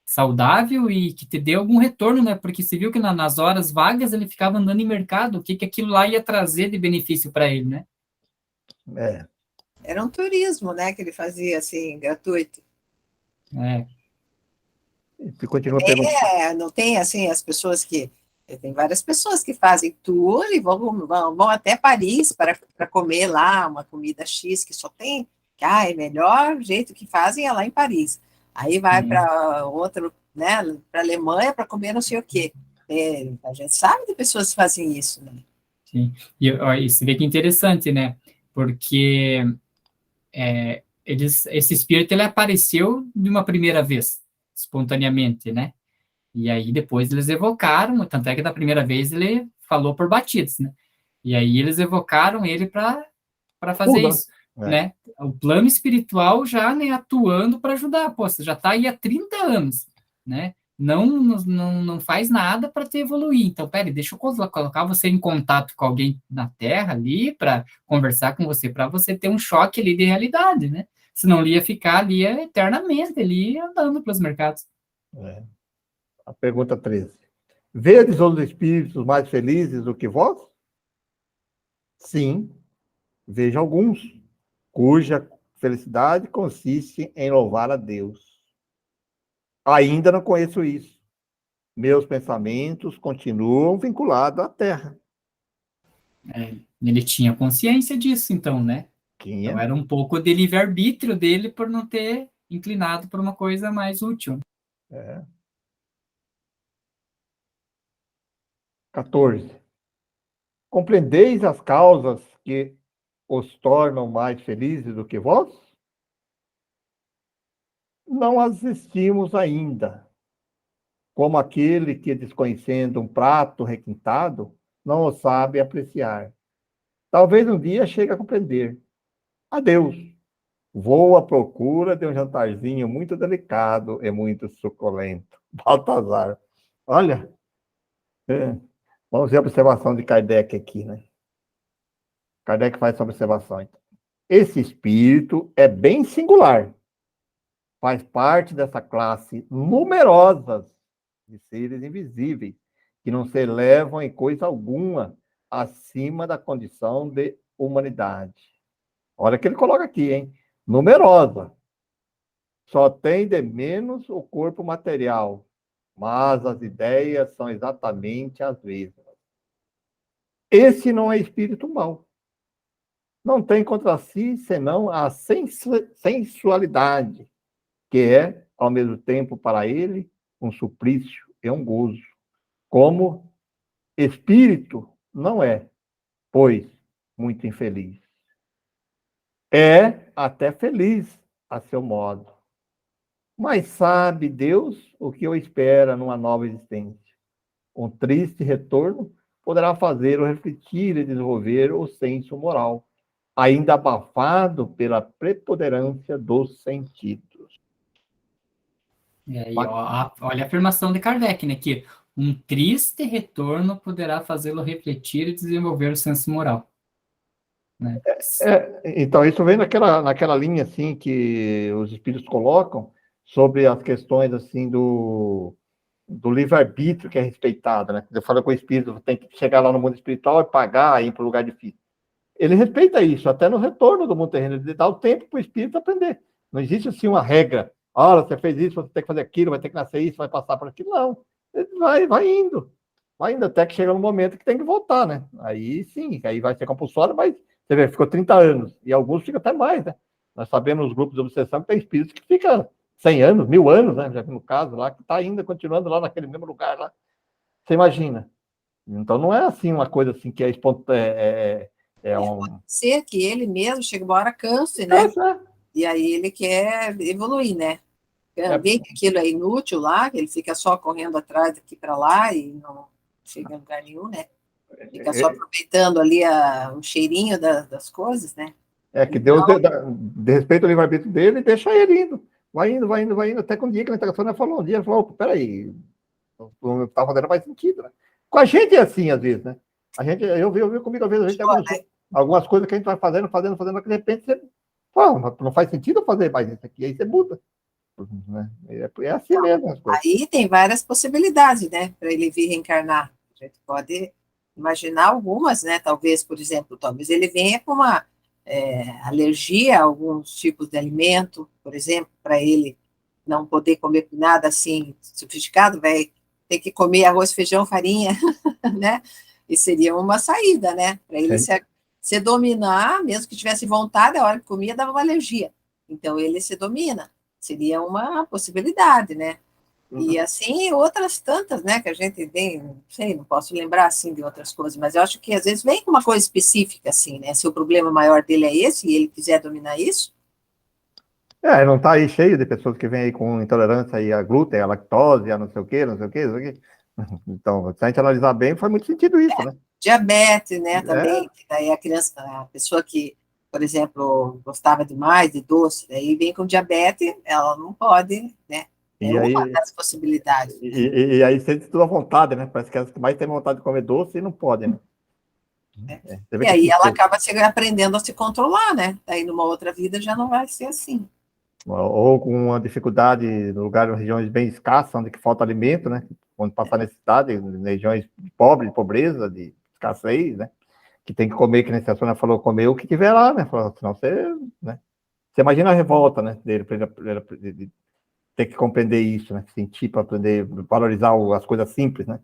saudável e que te dê algum retorno, né? Porque você viu que nas horas vagas ele ficava andando em mercado, o que aquilo lá ia trazer de benefício para ele, né? É. Era um turismo, né, que ele fazia, assim, gratuito. É, E continua perguntando. Não tem, assim, as pessoas que... Tem várias pessoas que fazem tour e vão até Paris para comer lá uma comida X que só tem... é melhor jeito que fazem é lá em Paris. Aí vai para outro, né, para a Alemanha para comer não sei o quê. A gente sabe de pessoas que fazem isso, né? sim. E você vê que interessante, né? Porque esse espírito ele apareceu de uma primeira vez, espontaneamente, né? E aí depois eles evocaram, tanto é que da primeira vez ele falou por batidos, né? E aí eles evocaram ele para fazer Tudo, isso, né? né? O plano espiritual já, né, atuando para ajudar. Pô, você já está aí há 30 anos, né? Não faz nada para te evoluir. Então, peraí, deixa eu colocar você em contato com alguém na Terra ali para conversar com você, para você ter um choque ali de realidade, né? Senão ele ia ficar ali eternamente, ali andando pelos mercados. É. A pergunta 13. Vedes os espíritos mais felizes do que vós? Sim, vejo alguns, cuja felicidade consiste em louvar a Deus. Ainda não conheço isso. Meus pensamentos continuam vinculados à terra. Ele tinha consciência disso, então, né? Então Tinha. era um pouco de livre-arbítrio dele por não ter inclinado por uma coisa mais útil. É. 14. Compreendeis as causas que os tornam mais felizes do que vós? Não as existimos ainda. Como aquele que, desconhecendo um prato requintado, não o sabe apreciar. Talvez um dia chegue a compreender. Adeus. Vou à procura de um jantarzinho muito delicado e muito suculento. Baltazar. Olha, vamos ver a observação de Kardec aqui, né? Kardec faz essa observação. Então. Esse espírito é bem singular. Faz parte dessa classe numerosa de seres invisíveis, que não se elevam em coisa alguma acima da condição de humanidade. Olha o que ele coloca aqui, hein? Numerosa. Só tem de menos o corpo material, mas as ideias são exatamente as mesmas. Esse não é espírito mau. Não tem contra si senão a sensualidade, que é, ao mesmo tempo, para ele, um suplício e um gozo. Como espírito, não é, pois, muito infeliz. É até feliz a seu modo. Mas sabe Deus o que eu espero numa nova existência. Um triste retorno poderá fazê-lo refletir e desenvolver o senso moral, ainda abafado pela preponderância dos sentidos. E ó, olha a afirmação de Kardec, né? Que um triste retorno poderá fazê-lo refletir e desenvolver o senso moral. Né? Então, isso vem naquela linha assim que os espíritos colocam sobre as questões assim do livre-arbítrio que é respeitado, né? Eu falo com o espírito, tem que chegar lá no mundo espiritual e pagar, ir para o lugar difícil. Ele respeita isso, até no retorno do mundo terreno, ele dá o tempo para o espírito aprender. Não existe assim uma regra. Olha, você fez isso, você tem que fazer aquilo, vai ter que nascer isso, vai passar por aquilo. Não. Ele vai indo até que chega no momento que tem que voltar, né? Aí sim, aí vai ser compulsório, mas você vê, ficou 30 anos, e alguns ficam até mais, né? Nós sabemos os grupos de obsessão que tem espíritos que ficam 100 anos, 1000 anos, né? Já no caso lá, que está ainda continuando lá naquele mesmo lugar lá. Você imagina. Então não é assim uma coisa assim que é espontânea. Pode ser que ele mesmo chega uma hora canse, né? E aí ele quer evoluir, né? Vê que aquilo é inútil lá, que ele fica só correndo atrás daqui para lá e não chega em lugar nenhum, né? Fica só aproveitando ali o cheirinho das coisas, né? Que Deus de respeito ao livre-arbítrio dele e deixa ele indo. Vai indo, vai indo, vai indo. Até que um dia que ele falou, ele falou, peraí, o que eu estava fazendo faz sentido, né? Com a gente é assim, às vezes, né? Eu vi comigo, às vezes, a gente tem algumas coisas que a gente vai fazendo, que de repente você, não faz sentido fazer mais isso aqui, aí você muda. Né? É assim então, mesmo as coisas. Aí tem várias possibilidades, né, para ele vir reencarnar. A gente pode imaginar algumas, né? Talvez, por exemplo, talvez ele venha com uma alergia a alguns tipos de alimento, por exemplo, para ele não poder comer nada assim sofisticado, vai ter que comer arroz, feijão, farinha, né? E seria uma saída, né? Para ele se dominar, mesmo que tivesse vontade, a hora que comia dava uma alergia. Então ele se domina. Seria uma possibilidade, né? E assim, outras tantas, né? Que a gente tem, não sei, não posso lembrar assim de outras coisas, mas eu acho que às vezes vem com uma coisa específica, assim, né? Se o problema maior dele é esse e ele quiser dominar isso. Não tá aí cheio de pessoas que vêm aí com intolerância aí a glúten, a lactose, a não sei o quê, não sei o quê, não sei o quê. Então, se a gente analisar bem, faz muito sentido isso, né? Diabetes, né? Também, daí a pessoa que, por exemplo, gostava demais de doce, daí vem com diabetes, ela não pode, né? Uma das possibilidades. E aí sente tudo à vontade, né? Parece que as que mais tem vontade de comer doce e não podem, né? E aí ela acaba aprendendo a se controlar, né? Daí numa outra vida já não vai ser assim. Ou com uma dificuldade no lugar, em regiões bem escassas, onde que falta alimento, né? Onde passa necessidade, em regiões pobres, de pobreza, de escassez, né? Que tem que comer, que nem a senhora falou, comer o que tiver lá, né? Senão você, né? Você imagina a revolta, né? Dele, de ter que compreender isso, né? Sentir para aprender, valorizar as coisas simples, né?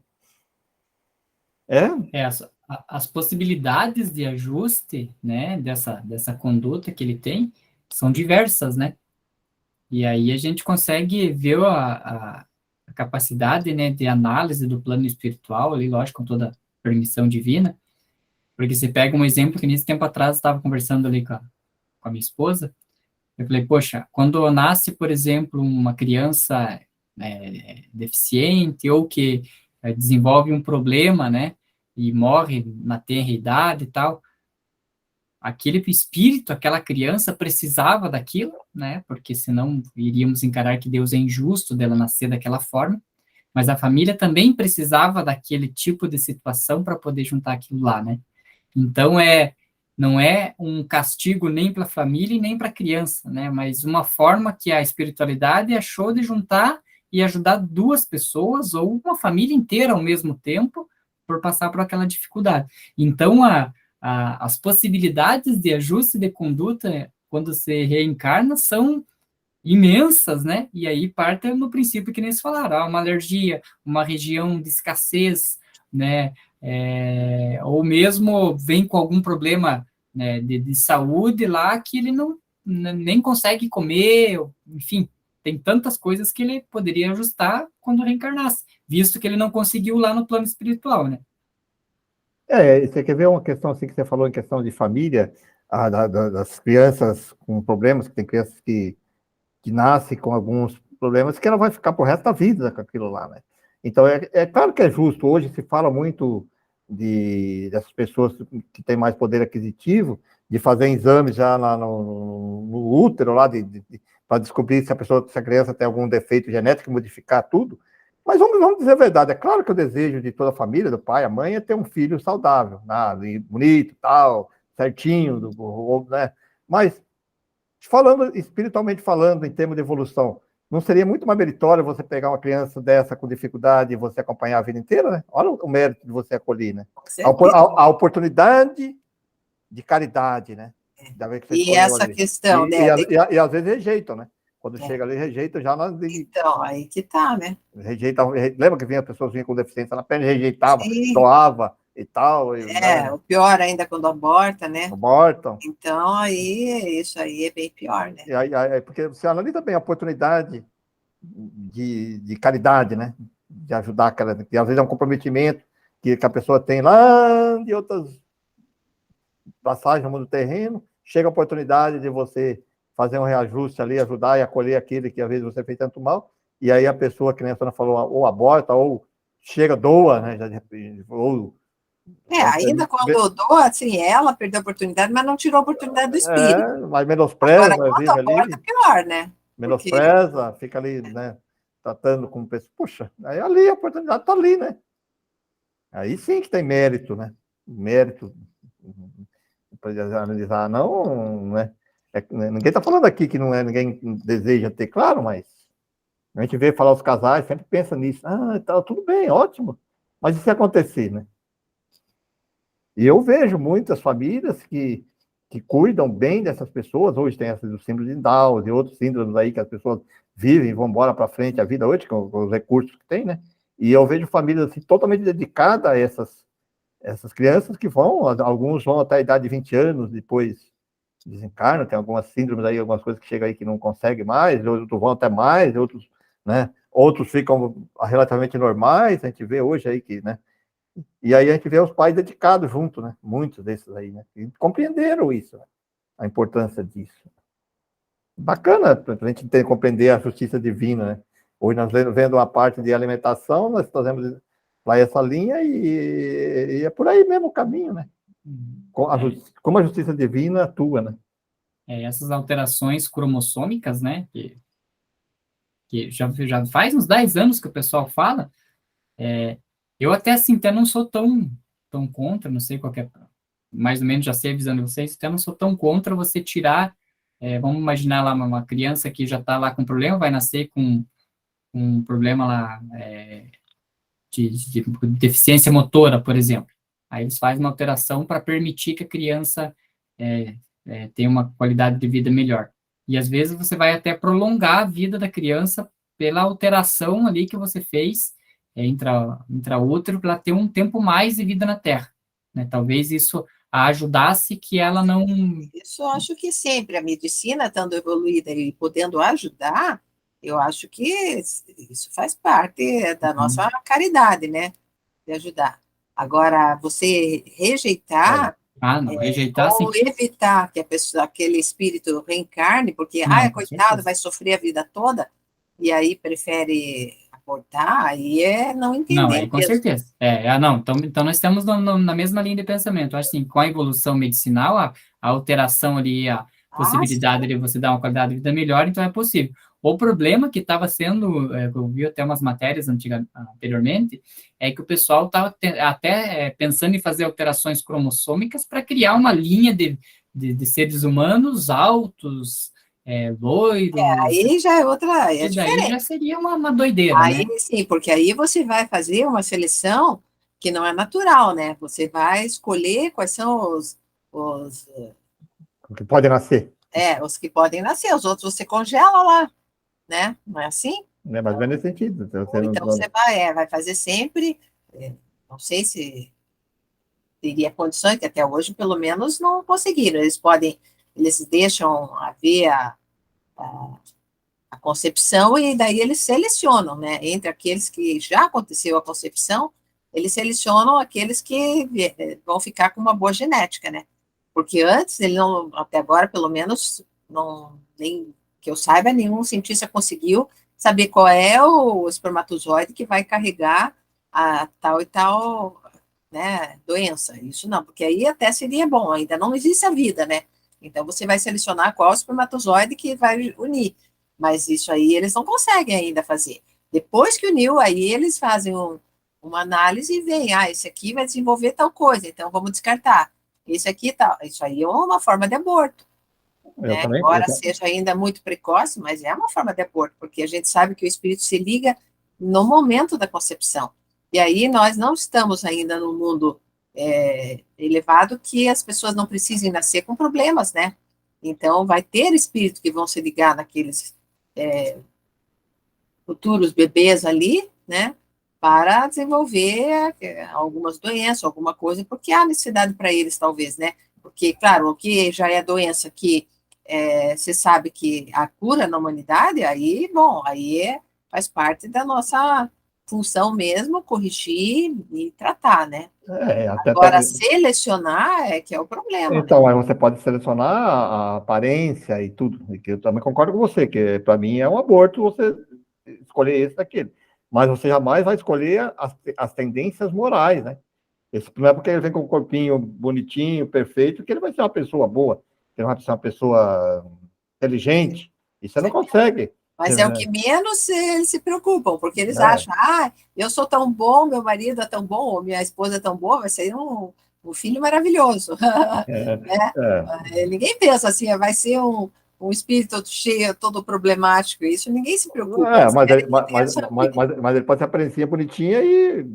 As possibilidades de ajuste, né? Dessa conduta que ele tem são diversas, né? E aí a gente consegue ver a capacidade, né, de análise do plano espiritual ali, lógico, com toda a permissão divina, porque você pega um exemplo que nesse tempo atrás eu estava conversando ali com a minha esposa, eu falei, poxa, quando nasce, por exemplo, uma criança deficiente ou que desenvolve um problema, né, e morre na tenra idade e tal, aquele espírito, aquela criança precisava daquilo, né? Porque senão iríamos encarar que Deus é injusto dela nascer daquela forma. Mas a família também precisava daquele tipo de situação para poder juntar aquilo lá, né? Então não é um castigo nem para a família e nem para a criança, né? Mas uma forma que a espiritualidade achou de juntar e ajudar duas pessoas ou uma família inteira ao mesmo tempo por passar por aquela dificuldade. Então as possibilidades de ajuste de conduta quando se reencarna são imensas, né? E aí parte no princípio que nem se falaram, uma alergia, uma região de escassez, né? Ou mesmo vem com algum problema, né, de saúde lá que ele nem consegue comer, enfim, tem tantas coisas que ele poderia ajustar quando reencarnasse, visto que ele não conseguiu lá no plano espiritual, né? Você quer ver uma questão assim que você falou em questão de família, das crianças com problemas, que tem crianças que nascem com alguns problemas, que ela vai ficar pro resto da vida com aquilo lá, né? Então, claro que é justo, hoje se fala muito dessas pessoas que têm mais poder aquisitivo, de fazer exames já lá no útero, lá para descobrir se a criança tem algum defeito genético, modificar tudo. Mas vamos dizer a verdade, é claro que o desejo de toda a família, do pai, a mãe, é ter um filho saudável, né, bonito, tal, certinho, né? Mas, espiritualmente falando, em termos de evolução, não seria muito mais meritório você pegar uma criança dessa com dificuldade e você acompanhar a vida inteira, né? Olha o mérito de você acolher, né? A oportunidade de caridade, né? E essa questão, né? E às vezes rejeitam, né? Quando chega ali, rejeita já na. Então, aí que tá, né? Rejeita, lembra que vinha pessoas vinham com deficiência na perna, rejeitava, doava, e tal, né, o pior ainda quando aborta, né? abortam. Então, aí, isso aí é bem pior, né? E aí, porque você analisa bem a oportunidade de caridade, né? De ajudar, cara, que às vezes é um comprometimento que a pessoa tem lá de outras passagens no mundo terreno, chega a oportunidade de você fazer um reajuste ali, ajudar e acolher aquele que às vezes você fez tanto mal, e aí a pessoa, que nem a senhora falou, ou aborta, ou chega, doa, né? Ou Ainda quando doa, assim, ela perdeu a oportunidade, mas não tirou a oportunidade do espírito. mas Agora, menospreza, quando vive aborta, é ali, pior, né? Porque, menospreza, fica ali, né? Tratando como pessoa. Puxa, aí ali a oportunidade está ali, né? Aí sim que tem mérito, né? Mérito para analisar, não, né? Ninguém está falando aqui que não é, ninguém deseja ter, claro, mas a gente vê falar os casais, sempre pensa nisso. Ah, tá, tudo bem, ótimo. Mas e se acontecer, né? E eu vejo muitas famílias que cuidam bem dessas pessoas. Hoje tem essa do síndrome de Down e outros síndromes aí que as pessoas vivem e vão embora para frente a vida hoje, com os recursos que tem, né? E eu vejo famílias assim, totalmente dedicadas a essas crianças que vão, alguns vão até a idade de 20 anos, depois desencarnam, tem algumas síndromes aí, algumas coisas que chegam aí que não conseguem mais, outros vão até mais, outros, né? Outros ficam relativamente normais, a gente vê hoje aí que, né? E aí a gente vê os pais dedicados junto, né? Muitos desses aí, né? E compreenderam isso, né? A importância disso. Bacana para a gente compreender a justiça divina, né? Hoje nós vendo uma parte de alimentação, nós fazemos lá essa linha e é por aí mesmo o caminho, né? Como a justiça divina atua, né? Essas alterações cromossômicas, né, que já faz uns 10 anos que o pessoal fala, eu até assim, até não sou tão contra, não sei qual que é, mais ou menos já sei avisando vocês, até não sou tão contra você tirar, vamos imaginar lá uma criança que já está lá com problema, vai nascer com um problema lá de deficiência motora, por exemplo. Aí eles fazem uma alteração para permitir que a criança tenha uma qualidade de vida melhor. E às vezes você vai até prolongar a vida da criança pela alteração ali que você fez intraútero para ter um tempo mais de vida na Terra. Né? Talvez isso a ajudasse que ela não... isso eu acho que sempre a medicina estando evoluída e podendo ajudar, eu acho que isso faz parte da nossa caridade, né? De ajudar. Agora, você rejeitar não, rejeitar sim. ou evitar que a pessoa, aquele espírito reencarne, porque, Não, com coitado, certeza. vai sofrer a vida toda, e aí prefere abortar, aí não entender Não, aí com mesmo. certeza. Não, então nós estamos na mesma linha de pensamento. Acho assim, com a evolução medicinal, a alteração ali, a possibilidade de você dar uma qualidade de vida melhor, então é possível. O problema que estava sendo, eu vi até umas matérias anteriormente, é que o pessoal estava até pensando em fazer alterações cromossômicas para criar uma linha de seres humanos altos, loiros, Aí já é outra, é e daí diferente. já seria uma doideira, Aí né? sim, porque aí você vai fazer uma seleção que não é natural, né? Você vai escolher quais são os, O que pode nascer. os que podem nascer, os outros você congela lá, né? Não é assim? Né? Mas não é nesse sentido. Então você vai fazer sempre, não sei se teria condições, que até hoje, pelo menos, não conseguiram. Eles deixam haver a concepção e daí eles selecionam, né? Entre aqueles que já aconteceu a concepção, eles selecionam aqueles que vão ficar com uma boa genética, né? Porque antes, ele não, até agora, pelo menos, não, nem que eu saiba, nenhum cientista conseguiu saber qual é o espermatozoide que vai carregar a tal e tal, né, doença. Isso não, porque aí até seria bom, ainda não existe a vida, né? Então você vai selecionar qual espermatozoide que vai unir. Mas isso aí eles não conseguem ainda fazer. Depois que uniu, aí eles fazem uma análise e veem, esse aqui vai desenvolver tal coisa, então vamos descartar. Esse aqui tal. Isso aí é uma forma de aborto. Eu Né? também. Embora seja ainda muito precoce, mas é uma forma de aborto, porque a gente sabe que o espírito se liga no momento da concepção. E aí nós não estamos ainda no mundo elevado que as pessoas não precisem nascer com problemas, né? Então vai ter espíritos que vão se ligar naqueles futuros bebês ali, né? para desenvolver algumas doenças, alguma coisa, porque há necessidade para eles, talvez, né? Porque, claro, o que já é doença que você sabe que a cura na humanidade, aí, bom, faz parte da nossa função mesmo, corrigir e tratar, né? Até Agora, selecionar é que é o problema, né? então, aí você pode selecionar a aparência e tudo, e que eu também concordo com você, que para mim é um aborto você escolher esse daquele. Mas você jamais vai escolher as tendências morais, né? Esse, não é porque ele vem com um corpinho bonitinho, perfeito, que ele vai ser uma pessoa boa, que ele vai ser uma pessoa inteligente. E você não consegue. Mas é o que menos eles se preocupam, porque eles É, acham, eu sou tão bom, meu marido é tão bom, ou minha esposa é tão boa, vai ser um filho maravilhoso. é, Né? é. Ninguém pensa assim, vai ser um espírito cheio, todo problemático, isso ninguém se preocupa, É, eles mas, querem ele, que tenha família. mas ele pode ser aparência bonitinha e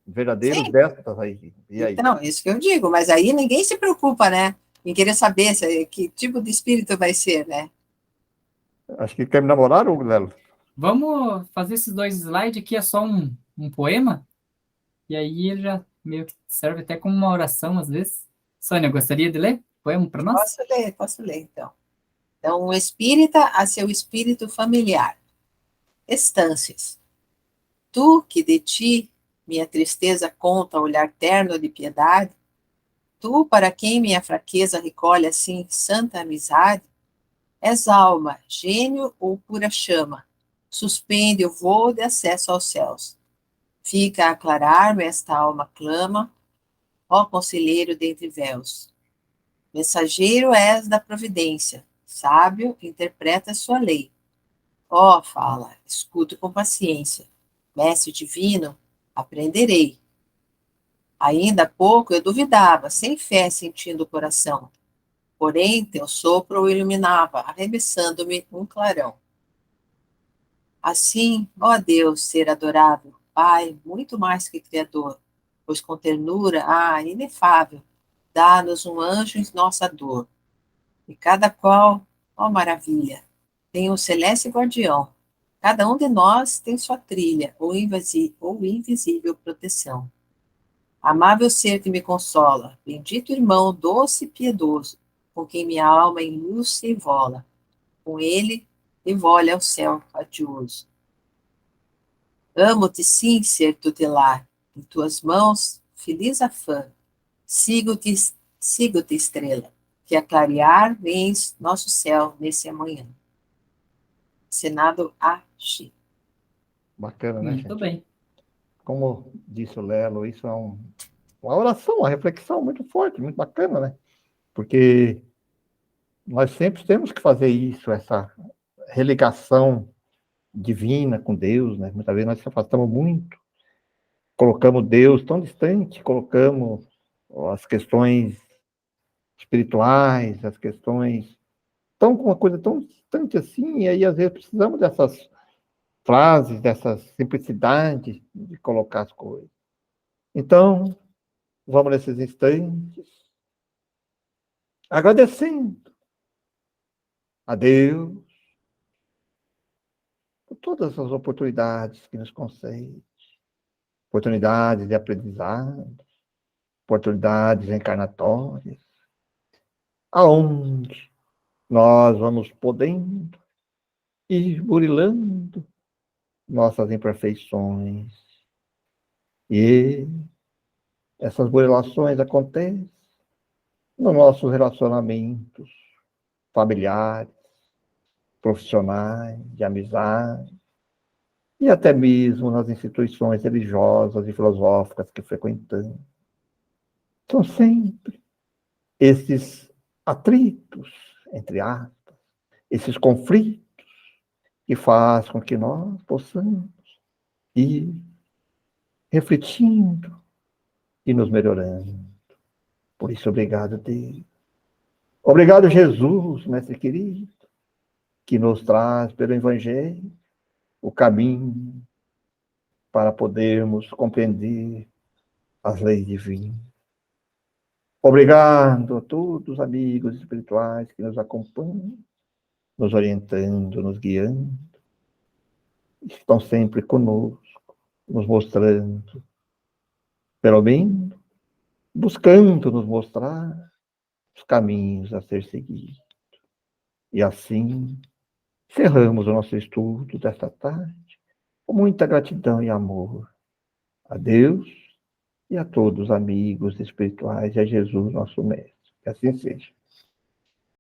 verdadeiros Sim, déspotas aí. E aí? então, isso que eu digo, mas aí ninguém se preocupa, né, em querer saber que tipo de espírito vai ser, né? Acho que quer me namorar, ou Lelo? Vamos fazer esses dois slides aqui, é só um poema, e aí ele já meio que serve até como uma oração às vezes. Sônia, gostaria de ler poema para nós? Posso ler, então. Então, um espírita a seu espírito familiar. Estâncias. Tu que de ti minha tristeza conta olhar terno de piedade, tu para quem minha fraqueza recolhe assim santa amizade, és alma, gênio ou pura chama, suspende o voo de acesso aos céus. Fica a aclarar-me esta alma clama, ó conselheiro dentre véus. Mensageiro és da providência, sábio interpreta sua lei. Ó, fala, escuto com paciência. Mestre divino, aprenderei. Ainda há pouco eu duvidava, sem fé sentindo o coração. Porém, teu sopro o iluminava, arremessando-me um clarão. Assim, ó Deus, ser adorável, Pai, muito mais que Criador, pois com ternura, inefável, dá-nos um anjo em nossa dor. E cada qual, ó maravilha, tem um celeste guardião. Cada um de nós tem sua trilha, ou invisível proteção. Amável ser que me consola, bendito irmão, doce e piedoso, com quem minha alma em luz se envola, com ele evole ao céu radioso. Amo-te sim, ser tutelar, em tuas mãos, feliz afã, sigo-te, sigo-te, estrela, que a clarear vens nosso céu nesse amanhã. Senado a Chi. Bacana, né, Muito gente? bem. Como disse o Lelo, isso é uma oração, uma reflexão muito forte, muito bacana, né? Porque nós sempre temos que fazer isso, essa religação divina com Deus, né? Muitas vezes nós se afastamos muito, colocamos Deus tão distante, colocamos as questões espirituais, as questões tão uma coisa tão distante assim, e aí às vezes precisamos dessas frases, dessas simplicidades de colocar as coisas. Então, vamos nesses instantes agradecendo a Deus por todas as oportunidades que nos concede, oportunidades de aprendizado, oportunidades encarnatórias, aonde nós vamos podendo ir burilando nossas imperfeições. E essas burilações acontecem nos nossos relacionamentos familiares, profissionais, de amizade, e até mesmo nas instituições religiosas e filosóficas que frequentamos. São sempre esses atritos, entre aspas, esses conflitos que fazem com que nós possamos ir refletindo e nos melhorando. Por isso, obrigado, Deus. Obrigado, Jesus, mestre querido, que nos traz pelo Evangelho o caminho para podermos compreender as leis divinas. Obrigado a todos os amigos espirituais que nos acompanham, nos orientando, nos guiando, estão sempre conosco. nos mostrando, pelo menos, buscando nos mostrar os caminhos a ser seguidos. E assim, encerramos o nosso estudo desta tarde com muita gratidão e amor a Deus e a todos os amigos espirituais e a Jesus, nosso Mestre. Que assim seja.